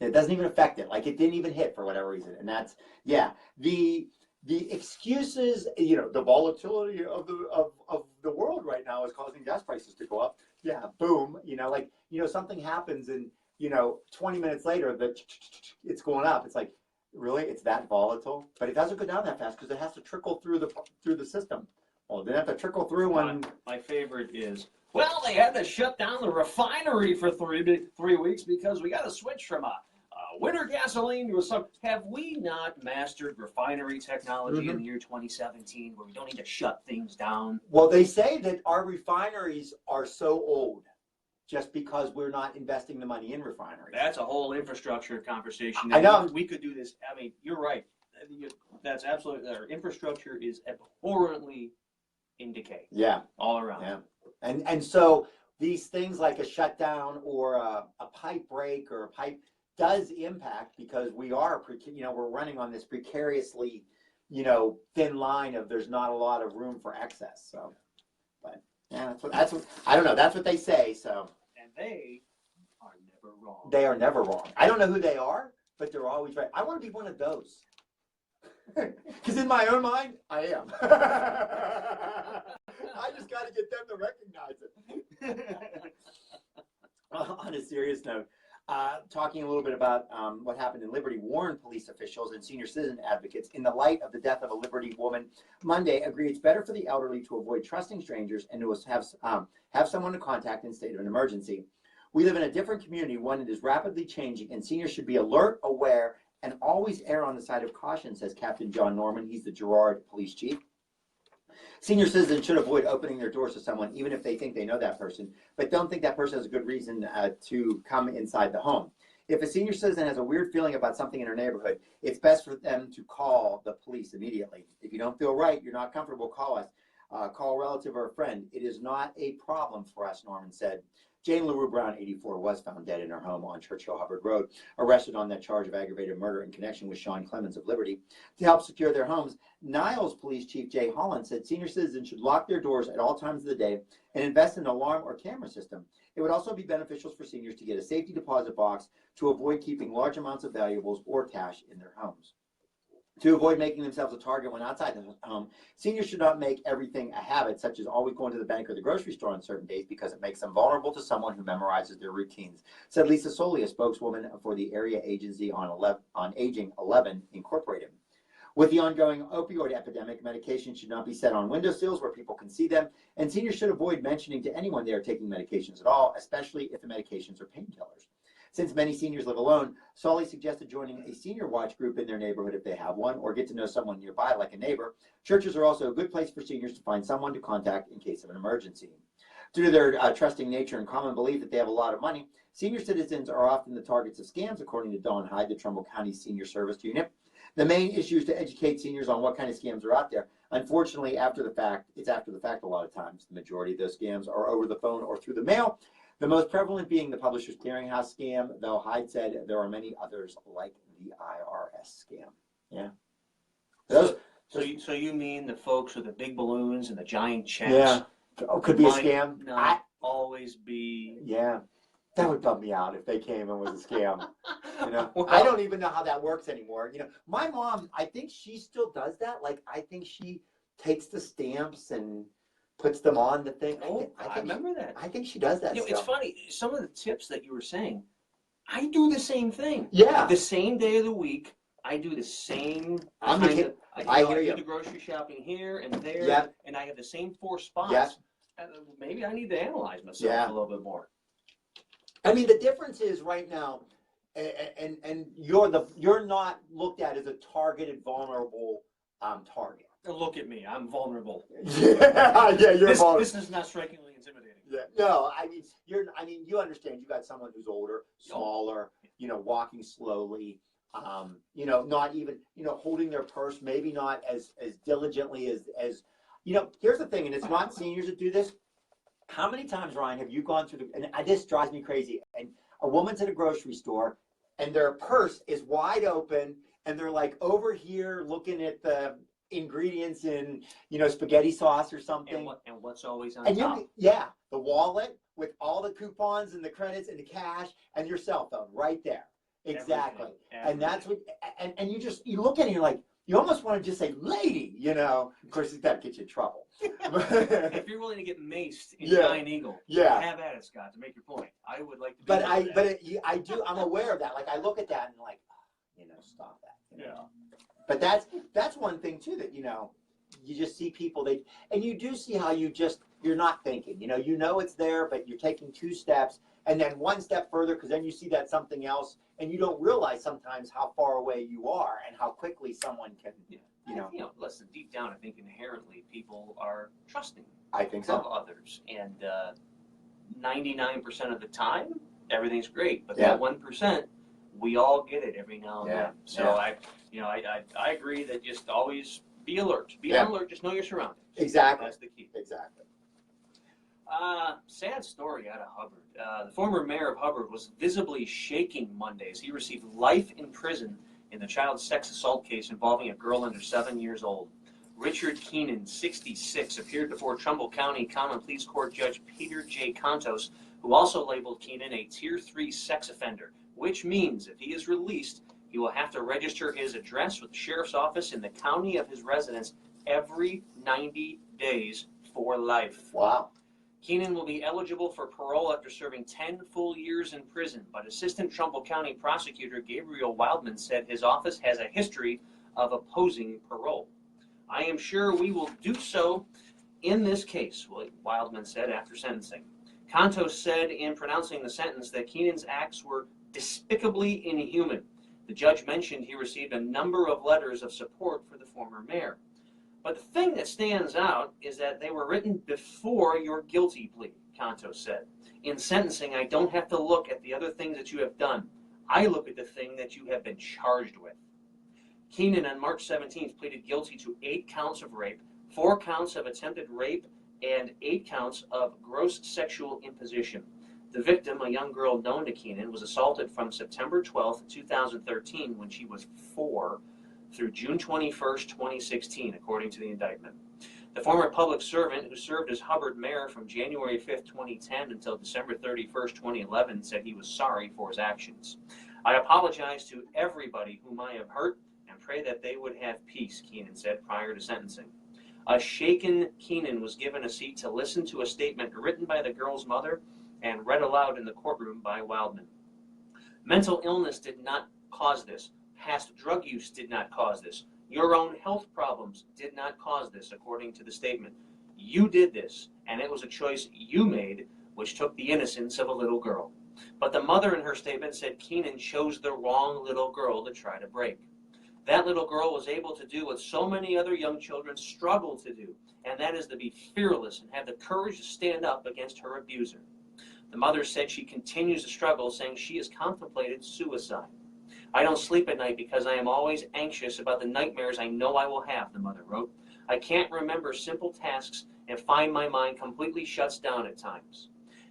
[SPEAKER 1] It doesn't even affect it. Like it didn't even hit for whatever reason. And that's, yeah. The excuses, you know, the volatility of the world right now is causing gas prices to go up. Yeah, boom. You know, like, you know, something happens and, you know, 20 minutes later, it's going up. It's like, really? It's that volatile? But it doesn't go down that fast because it has to trickle through the system. Well, it didn't have to trickle through when...
[SPEAKER 2] My favorite is, well, they had to shut down the refinery for 3 weeks because we got to switch from a winter gasoline to a summer. Have we not mastered refinery technology in the year 2017 where we don't need to shut things down?
[SPEAKER 1] Well, they say that our refineries are so old just because we're not investing the money in refineries.
[SPEAKER 2] That's a whole infrastructure conversation.
[SPEAKER 1] I know.
[SPEAKER 2] We could do this. I mean, you're right. That's absolutely, our infrastructure is abhorrently in decay.
[SPEAKER 1] Yeah.
[SPEAKER 2] All around.
[SPEAKER 1] Yeah. And so these things like a shutdown or a pipe break or a pipe does impact because we are, you know, we're running on this precariously, you know, thin line of there's not a lot of room for excess. So, but yeah, that's what I don't know. That's what they say. So,
[SPEAKER 2] and they are never wrong.
[SPEAKER 1] They are never wrong. I don't know who they are, but they're always right. I want to be one of those. Because in my own mind, I am. I just got to get them to recognize it. On a serious note, talking a little bit about what happened in Liberty, warned police officials and senior citizen advocates in the light of the death of a Liberty woman Monday agreed it's better for the elderly to avoid trusting strangers and to have someone to contact in state of an emergency. We live in a different community, one that is rapidly changing, and seniors should be alert, aware, and always err on the side of caution, says Captain John Norman. He's the Girard police chief. Senior citizens should avoid opening their doors to someone, even if they think they know that person, but don't think that person has a good reason to come inside the home. If a senior citizen has a weird feeling about something in their neighborhood, it's best for them to call the police immediately. If you don't feel right, you're not comfortable, call us. Call a relative or a friend. It is not a problem for us, Norman said. Jane LaRue Brown, 84, was found dead in her home on Churchill Hubbard Road, arrested on that charge of aggravated murder in connection with Sean Clemens of Liberty. To help secure their homes, Niles Police Chief Jay Holland said senior citizens should lock their doors at all times of the day and invest in an alarm or camera system. It would also be beneficial for seniors to get a safety deposit box to avoid keeping large amounts of valuables or cash in their homes. To avoid making themselves a target when outside the home, seniors should not make everything a habit, such as always going to the bank or the grocery store on certain days, because it makes them vulnerable to someone who memorizes their routines, said Lisa Soli, a spokeswoman for the Area Agency on Aging 11 Incorporated. With the ongoing opioid epidemic, medications should not be set on windowsills where people can see them, and seniors should avoid mentioning to anyone they are taking medications at all, especially if the medications are painkillers. Since many seniors live alone, Solly suggested joining a senior watch group in their neighborhood if they have one, or get to know someone nearby like a neighbor. Churches are also a good place for seniors to find someone to contact in case of an emergency. Due to their trusting nature and common belief that they have a lot of money, senior citizens are often the targets of scams, according to Dawn Hyde, the Trumbull County Senior Service Unit. The main issue is to educate seniors on what kind of scams are out there. Unfortunately, it's after the fact a lot of times. The majority of those scams are over the phone or through the mail. The most prevalent being the Publishers Clearinghouse scam, though Hyde said there are many others like the YRRS scam. Yeah.
[SPEAKER 2] So you mean the folks with the big balloons and the giant checks?
[SPEAKER 1] Yeah. Oh, could be a scam.
[SPEAKER 2] Not always be.
[SPEAKER 1] Yeah. That would bum me out if they came and was a scam. You know,
[SPEAKER 2] well,
[SPEAKER 1] I don't even know how that works anymore. You know, my mom, I think she still does that. Like, I think she takes the stamps and puts them on the thing.
[SPEAKER 2] I remember that.
[SPEAKER 1] I think she does that.
[SPEAKER 2] You know, it's funny. Some of the tips that you were saying, I do the same thing.
[SPEAKER 1] Yeah.
[SPEAKER 2] The same day of the week, I do the same.
[SPEAKER 1] I hear you.
[SPEAKER 2] I do the grocery shopping here and there,
[SPEAKER 1] yep.
[SPEAKER 2] And I have the same 4 spots.
[SPEAKER 1] Yep.
[SPEAKER 2] Maybe I need to analyze myself a little bit more.
[SPEAKER 1] I mean, the difference is right now, and you're not looked at as a targeted, vulnerable target.
[SPEAKER 2] Look at me, I'm vulnerable.
[SPEAKER 1] Yeah, you're vulnerable.
[SPEAKER 2] This is not strikingly intimidating.
[SPEAKER 1] Yeah, no, I mean you understand. You got someone who's older, smaller, walking slowly, not even, holding their purse, maybe not as diligently as. Here's the thing, and it's not seniors that do this. How many times, Ryan, have you gone through and this drives me crazy, and a woman's at a grocery store and their purse is wide open and they're like over here looking at the ingredients in, spaghetti sauce or something.
[SPEAKER 2] And what's always on top?
[SPEAKER 1] The wallet with all the coupons and the credits and the cash and your cell phone right there. Exactly.
[SPEAKER 2] Everything.
[SPEAKER 1] And that's what, and you look at it and you're like, you almost want to just say, lady, Of course, it's got to get you in trouble.
[SPEAKER 2] If you're willing to get maced in Giant Eagle, have at it, Scott, to make your point. I would like to be
[SPEAKER 1] I do, I'm aware of that. Like, I look at that and like, stop that.
[SPEAKER 2] Yeah.
[SPEAKER 1] But that's one thing too, that, you just see people, and you do see how you're not thinking, it's there, but you're taking 2 steps and then 1 step further, because then you see that something else and you don't realize sometimes how far away you are and how quickly someone can,
[SPEAKER 2] listen, deep down, I think inherently people are trusting.
[SPEAKER 1] I think so.
[SPEAKER 2] Of others. And 99% of the time, everything's great. But that 1%, we all get it every now and then. So I agree that just always be alert. Be on alert. Just know your surroundings.
[SPEAKER 1] Exactly.
[SPEAKER 2] That's the key.
[SPEAKER 1] Exactly.
[SPEAKER 2] Sad story out of Hubbard. The former mayor of Hubbard was visibly shaking Monday as he received life in prison in the child sex assault case involving a girl under 7 years old. Richard Keenan, 66, appeared before Trumbull County Common Pleas Court Judge Peter J. Contos, who also labeled Keenan a Tier 3 sex offender, which means if he is released, he will have to register his address with the sheriff's office in the county of his residence every 90 days for life.
[SPEAKER 1] Wow.
[SPEAKER 2] Keenan will be eligible for parole after serving 10 full years in prison, but Assistant Trumbull County Prosecutor Gabriel Wildman said his office has a history of opposing parole. I am sure we will do so in this case, Wildman said after sentencing. Contos said in pronouncing the sentence that Keenan's acts were despicably inhuman. The judge mentioned he received a number of letters of support for the former mayor. But the thing that stands out is that they were written before your guilty plea, Contos said. In sentencing, I don't have to look at the other things that you have done. I look at the thing that you have been charged with. Keenan on March 17th pleaded guilty to 8 counts of rape, 4 counts of attempted rape, and 8 counts of gross sexual imposition. The victim, a young girl known to Keenan, was assaulted from September 12th, 2013, when she was 4, through June 21st, 2016, according to the indictment. The former public servant, who served as Hubbard mayor from January 5th, 2010 until December 31st, 2011, said he was sorry for his actions. I apologize to everybody whom I have hurt and pray that they would have peace, Keenan said prior to sentencing. A shaken Keenan was given a seat to listen to a statement written by the girl's mother and read aloud in the courtroom by Wildman. Mental illness did not cause this. Past drug use did not cause this. Your own health problems did not cause this, according to the statement. You did this, and it was a choice you made, which took the innocence of a little girl. But the mother in her statement said Keenan chose the wrong little girl to try to break. That little girl was able to do what so many other young children struggle to do, and that is to be fearless and have the courage to stand up against her abuser. The mother said she continues to struggle, saying she has contemplated suicide. I don't sleep at night because I am always anxious about the nightmares I know I will have, the mother wrote. I can't remember simple tasks and find my mind completely shuts down at times.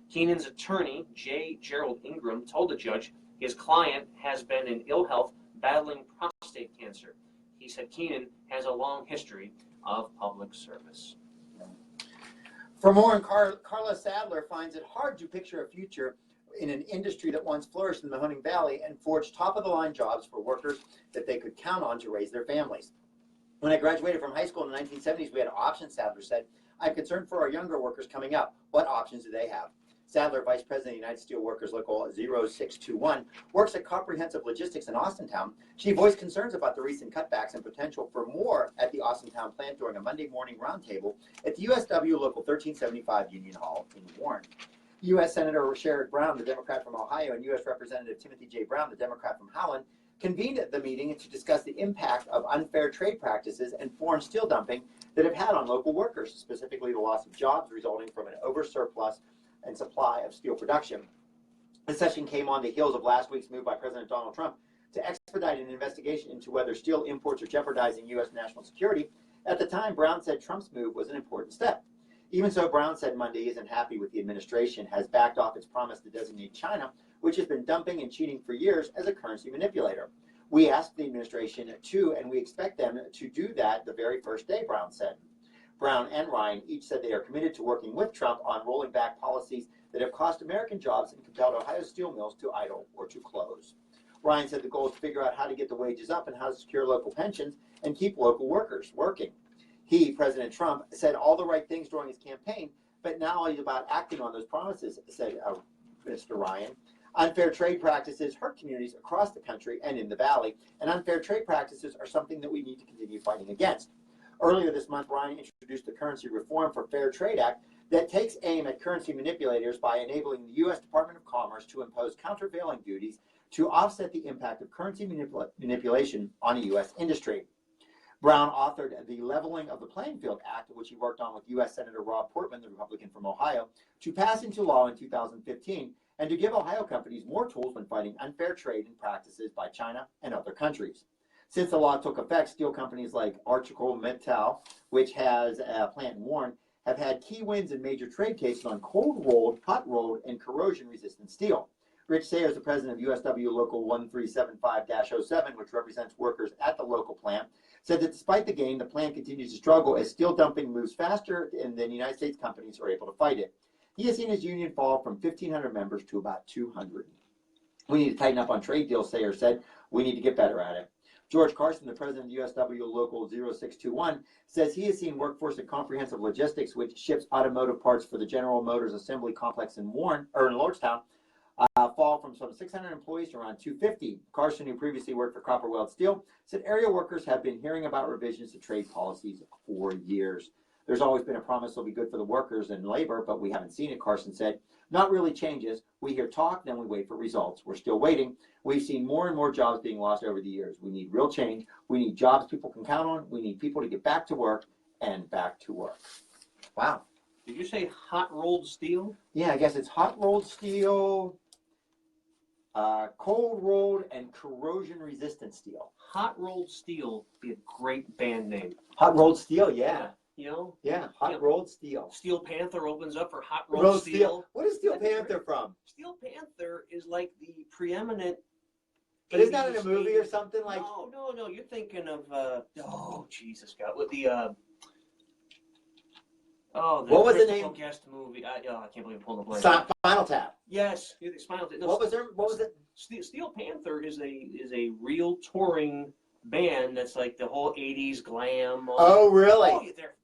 [SPEAKER 2] Keenan's attorney, J. Gerald Ingram, told the judge his client has been in ill health battling prostate cancer. He said Keenan has a long history of public service.
[SPEAKER 1] For more, Carla Sadler finds it hard to picture a future in an industry that once flourished in the Mahoning Valley and forged top-of-the-line jobs for workers that they could count on to raise their families. When I graduated from high school in the 1970s, we had options, Sadler said. I'm concerned for our younger workers coming up. What options do they have? Sadler, Vice President of the United Steelworkers Local 0621, works at Comprehensive Logistics in Austintown. She voiced concerns about the recent cutbacks and potential for more at the Austintown plant during a Monday morning roundtable at the USW Local 1375 Union Hall in Warren. U.S. Senator Sherrod Brown, the Democrat from Ohio, and U.S. Representative Timothy J. Brown, the Democrat from Howland, convened the meeting to discuss the impact of unfair trade practices and foreign steel dumping that have had on local workers, specifically the loss of jobs resulting from an oversurplus and supply of steel production. The session came on the heels of last week's move by President Donald Trump to expedite an investigation into whether steel imports are jeopardizing U.S. national security. At the time, Brown said Trump's move was an important step. Even so, Brown said Monday isn't happy with the administration has backed off its promise to designate China, which has been dumping and cheating for years, as a currency manipulator. We asked the administration to, and we expect them to do that the very first day, Brown said. Brown and Ryan each said they are committed to working with Trump on rolling back policies that have cost American jobs and compelled Ohio steel mills to idle or to close. Ryan said the goal is to figure out how to get the wages up and how to secure local pensions and keep local workers working. He, President Trump, said all the right things during his campaign, but now he's about acting on those promises, said Mr. Ryan. Unfair trade practices hurt communities across the country and in the Valley, and unfair trade practices are something that we need to continue fighting against. Earlier this month, Ryan introduced the Currency Reform for Fair Trade Act that takes aim at currency manipulators by enabling the U.S. Department of Commerce to impose countervailing duties to offset the impact of currency manipulation on a U.S. industry. Brown authored the Leveling of the Playing Field Act, which he worked on with U.S. Senator Rob Portman, the Republican from Ohio, to pass into law in 2015 and to give Ohio companies more tools when fighting unfair trade and practices by China and other countries. Since the law took effect, steel companies like ArcelorMittal, which has a plant in Warren, have had key wins in major trade cases on cold-rolled, hot-rolled, and corrosion-resistant steel. Rich Sayers, the president of USW Local 1375-07, which represents workers at the local plant, said that despite the gain, the plant continues to struggle as steel dumping moves faster than United States companies are able to fight it. He has seen his union fall from 1,500 members to about 200. We need to tighten up on trade deals, Sayers said. We need to get better at it. George Carson, the president of USW Local 0621, says he has seen Workforce and Comprehensive Logistics, which ships automotive parts for the General Motors Assembly Complex in Lordstown, fall from some 600 employees to around 250. Carson, who previously worked for Copper Weld Steel, said area workers have been hearing about revisions to trade policies for years. There's always been a promise it'll be good for the workers and labor, but we haven't seen it, Carson said. Not really changes. We hear talk, then we wait for results. We're still waiting. We've seen more and more jobs being lost over the years. We need real change. We need jobs people can count on. We need people to get back to work and back to work. Wow.
[SPEAKER 2] Did you say hot-rolled steel?
[SPEAKER 1] Yeah, I guess it's hot-rolled steel, cold-rolled, and corrosion-resistant steel.
[SPEAKER 2] Hot-rolled steel would be a great band name.
[SPEAKER 1] Hot-rolled steel, yeah.
[SPEAKER 2] You know?
[SPEAKER 1] Yeah, hot-rolled steel.
[SPEAKER 2] Steel Panther opens up for hot-rolled steel.
[SPEAKER 1] What is Steel Panther from?
[SPEAKER 2] Steel Panther is like the preeminent.
[SPEAKER 1] But isn't that in a movie or something like?
[SPEAKER 2] No. You're thinking of oh Jesus God, with the
[SPEAKER 1] what was the name?
[SPEAKER 2] Guest movie. I can't believe I pulled the blank.
[SPEAKER 1] Spinal Tap.
[SPEAKER 2] Yes, Spinal Tap. No,
[SPEAKER 1] what was it?
[SPEAKER 2] Steel Panther is a real touring band that's like the whole '80s glam.
[SPEAKER 1] Oh, really?
[SPEAKER 2] Oh, they're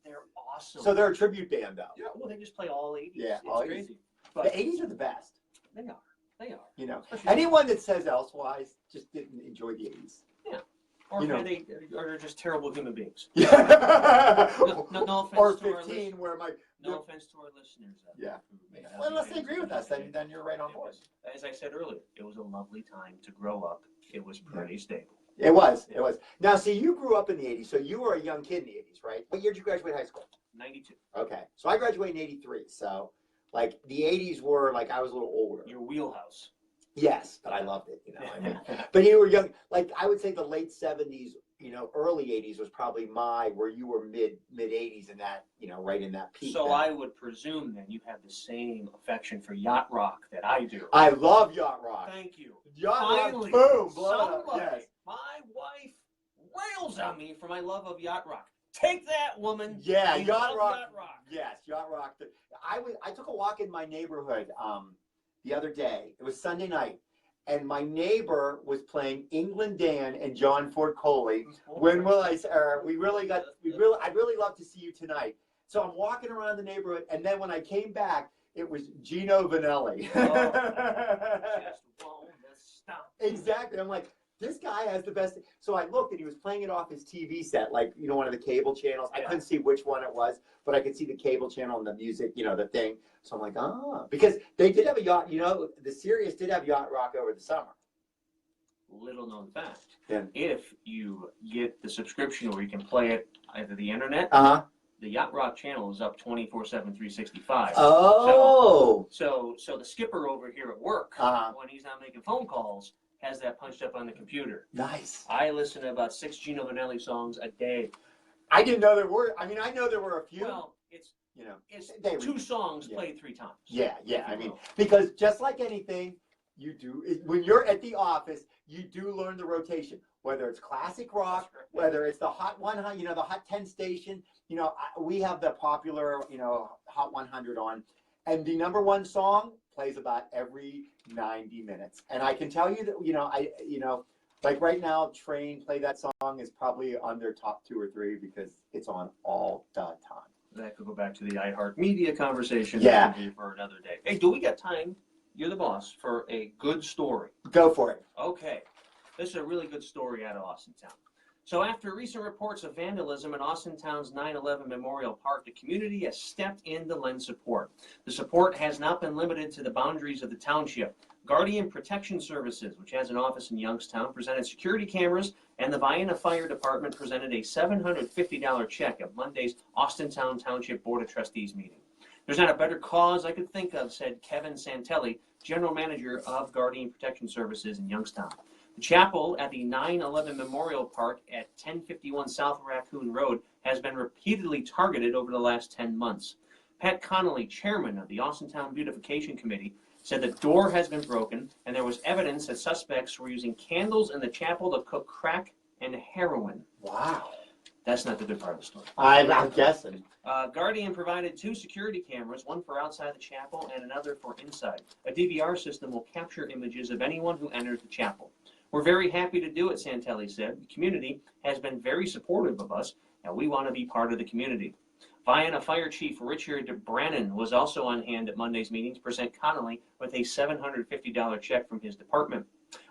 [SPEAKER 2] awesome.
[SPEAKER 1] So they're a tribute band, though.
[SPEAKER 2] Yeah, well, they just play all '80s.
[SPEAKER 1] Yeah,
[SPEAKER 2] it's crazy. But
[SPEAKER 1] the '80s are the best.
[SPEAKER 2] They are. They are.
[SPEAKER 1] You know, anyone that says elsewise just didn't enjoy the '80s.
[SPEAKER 2] Yeah. Or they're just terrible human beings.
[SPEAKER 1] Yeah.
[SPEAKER 2] no offense
[SPEAKER 1] or
[SPEAKER 2] to
[SPEAKER 1] 15, where my
[SPEAKER 2] no offense to our listeners.
[SPEAKER 1] Yeah. Well, unless they agree with us, then you're right on board.
[SPEAKER 2] As I said earlier, it was a lovely time to grow up. It was pretty stable.
[SPEAKER 1] It was. Now, see, you grew up in the '80s, so you were a young kid in the '80s, right? What year did you graduate high school?
[SPEAKER 2] 92.
[SPEAKER 1] Okay, so I graduated in '83. So, like, the '80s were like I was a little older.
[SPEAKER 2] Your wheelhouse.
[SPEAKER 1] Yes, but I loved it. I mean, but you were young. Like, I would say the late '70s, early '80s was probably where you were mid '80s in that, right in that peak.
[SPEAKER 2] So I would presume then you have the same affection for yacht rock that I do.
[SPEAKER 1] I love yacht rock.
[SPEAKER 2] Thank you.
[SPEAKER 1] Yacht rock, boom,
[SPEAKER 2] somebody,
[SPEAKER 1] yes.
[SPEAKER 2] My wife rails on me for my love of yacht rock. Take that, woman.
[SPEAKER 1] Yeah, yacht rock.
[SPEAKER 2] Yes,
[SPEAKER 1] yacht rock. I took a walk in my neighborhood the other day. It was Sunday night, and my neighbor was playing England Dan and John Ford Coley. When will I? I'd really love to see you tonight. So I'm walking around the neighborhood, and then when I came back, it was Gino Vanelli.
[SPEAKER 2] Just won't stop.
[SPEAKER 1] Exactly. I'm like, this guy has the best. So I looked and he was playing it off his TV set, like, you know, one of the cable channels. I couldn't see which one it was, but I could see the cable channel and the music, you know, the thing. So I'm like, because they did have a yacht, you know, the Sirius did have Yacht Rock over the summer.
[SPEAKER 2] Little known fact.
[SPEAKER 1] Yeah.
[SPEAKER 2] If you get the subscription where you can play it either the internet, the Yacht Rock channel is up 24/7, 365.
[SPEAKER 1] Oh.
[SPEAKER 2] So the skipper over here at work, when he's not making phone calls, has that punched up on the computer.
[SPEAKER 1] Nice.
[SPEAKER 2] I listen to about 6 Gino Vanelli songs a day.
[SPEAKER 1] I didn't know there were. I mean, I know there were a few.
[SPEAKER 2] Well, it's,
[SPEAKER 1] you know,
[SPEAKER 2] it's 2 songs played 3 times.
[SPEAKER 1] Yeah. I mean, because just like anything, you do when you're at the office, you do learn the rotation. Whether it's classic rock, whether it's the Hot 100, you know, the Hot 10 station. You know, we have the popular, you know, Hot 100 on, and the #1 song plays about every 90 minutes. And I can tell you that, you know, like right now, Train Play That Song is probably on their top 2 or 3 because it's on all the time.
[SPEAKER 2] That could go back to the iHeartMedia conversation.
[SPEAKER 1] Yeah.
[SPEAKER 2] For another day. Hey, do we got time? You're the boss for a good story.
[SPEAKER 1] Go for it.
[SPEAKER 2] Okay. This is a really good story out of Austintown. So after recent reports of vandalism in Austintown's 9/11 Memorial Park, the community has stepped in to lend support. The support has not been limited to the boundaries of the township. Guardian Protection Services, which has an office in Youngstown, presented security cameras, and the Vienna Fire Department presented a $750 check at Monday's Austintown Township Board of Trustees meeting. There's not a better cause I could think of, said Kevin Santelli, General Manager of Guardian Protection Services in Youngstown. The chapel at the 9/11 Memorial Park at 1051 South Raccoon Road has been repeatedly targeted over the last 10 months. Pat Connolly, chairman of the Austintown Beautification Committee, said the door has been broken and there was evidence that suspects were using candles in the chapel to cook crack and heroin.
[SPEAKER 1] Wow.
[SPEAKER 2] That's not the good part of the story.
[SPEAKER 1] I'm guessing.
[SPEAKER 2] Guardian provided 2 security cameras, one for outside the chapel and another for inside. A DVR system will capture images of anyone who enters the chapel. We're very happy to do it, Santelli said. The community has been very supportive of us, and we want to be part of the community. Vienna Fire Chief Richard Brannon was also on hand at Monday's meeting to present Connolly with a $750 check from his department.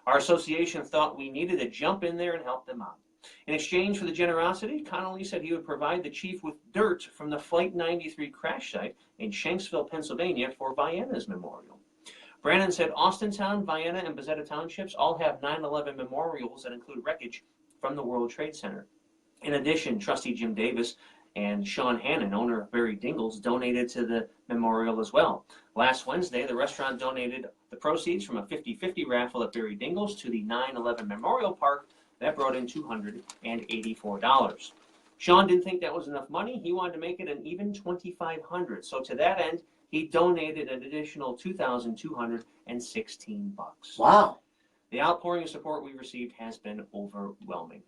[SPEAKER 2] Our association thought we needed to jump in there and help them out. In exchange for the generosity, Connolly said he would provide the chief with dirt from the Flight 93 crash site in Shanksville, Pennsylvania for Vienna's memorial. Brannon said Austintown, Vienna, and Bezetta Townships all have 9/11 memorials that include wreckage from the World Trade Center. In addition, Trustee Jim Davis and Sean Hannon, owner of Barry Dingles, donated to the memorial as well. Last Wednesday, the restaurant donated the proceeds from a 50-50 raffle at Barry Dingles to the 9/11 Memorial Park. That brought in $284. Sean didn't think that was enough money. He wanted to make it an even $2,500. So to that end, he donated an additional $2,216.
[SPEAKER 1] Wow.
[SPEAKER 2] The outpouring of support we received has been overwhelming.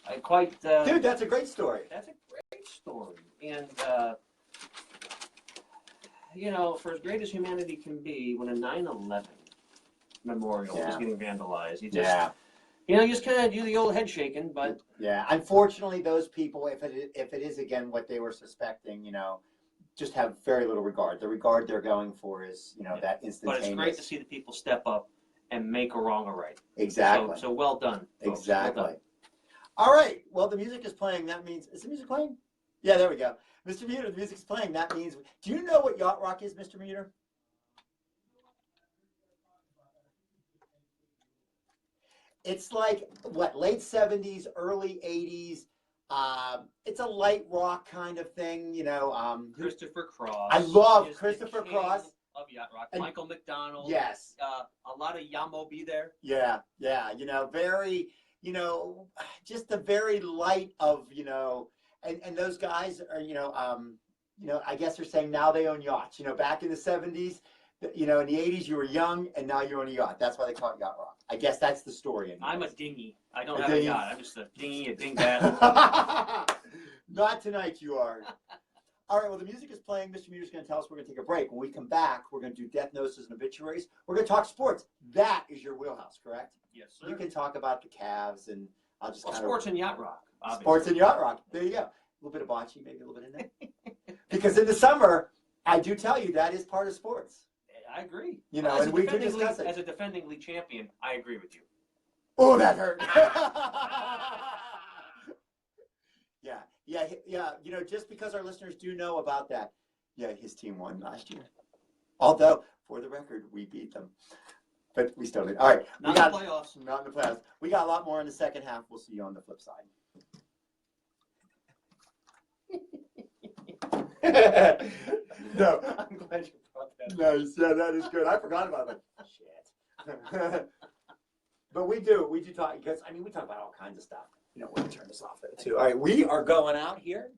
[SPEAKER 1] Dude, that's a great story.
[SPEAKER 2] That's a great story. And, you know, for as great as humanity can be, when a 9/11 memorial is getting vandalized, you just, you know, you just kind of do the old head shaking, but...
[SPEAKER 1] Yeah, unfortunately, those people, if it is, again, what they were suspecting, you know, just have very little regard. The regard they're going for is, you know, that instantaneous.
[SPEAKER 2] But it's great to see the people step up and make a wrong a right.
[SPEAKER 1] Exactly.
[SPEAKER 2] So well done, folks.
[SPEAKER 1] Exactly.
[SPEAKER 2] Well done.
[SPEAKER 1] All right. Well, the music is playing. That means, is the music playing? Yeah, there we go. Mr. Muter, the music's playing. That means, do you know what Yacht Rock is, Mr. Muter? It's like, what, late 70s, early 80s. It's a light rock kind of thing, you know.
[SPEAKER 2] Christopher Cross.
[SPEAKER 1] I love Christopher Cross.
[SPEAKER 2] Of Yacht Rock.
[SPEAKER 1] And
[SPEAKER 2] Michael McDonald.
[SPEAKER 1] Yes.
[SPEAKER 2] A lot of Yamo be there.
[SPEAKER 1] Yeah, you know, very, you know, just a very light of, you know, and those guys are, you know, I guess they're saying now they own yachts. You know, back in the 70s, you know, in the 80s you were young and now you own a yacht. That's why they call it Yacht Rock. I guess that's the story. Anyways.
[SPEAKER 2] I'm a dinghy. I don't have a yacht. I'm just a dinghy, a dingbat.
[SPEAKER 1] Not tonight you are. All right, well, the music is playing. Mr. Muter's going to tell us we're going to take a break. When we come back, we're going to do death notices and obituaries. We're going to talk sports. That is your wheelhouse, correct?
[SPEAKER 2] Yes, sir.
[SPEAKER 1] You can talk about the Cavs and I'll just kind
[SPEAKER 2] sports and yacht rock. Obviously.
[SPEAKER 1] Sports and yacht rock. There you go. A little bit of bocce, maybe a little bit in there. Because in the summer, I do tell you that is part of sports.
[SPEAKER 2] I agree.
[SPEAKER 1] You know, and we do discuss it.
[SPEAKER 2] As a defending league champion, I agree with you.
[SPEAKER 1] Oh, that hurt. Yeah. You know, just because our listeners do know about that, yeah, his team won last year. Although, for the record, we beat them. But we still did. All right.
[SPEAKER 2] Not in the playoffs.
[SPEAKER 1] Not in the playoffs. We got a lot more in the second half. We'll see you on the flip side. No.
[SPEAKER 2] I'm glad you brought that.
[SPEAKER 1] Nice. Yeah, that is good. I forgot about that. Shit. But we do talk, because, I mean, we talk about all kinds of stuff. You know, we'll turn this off there, too. All right, we are going out here.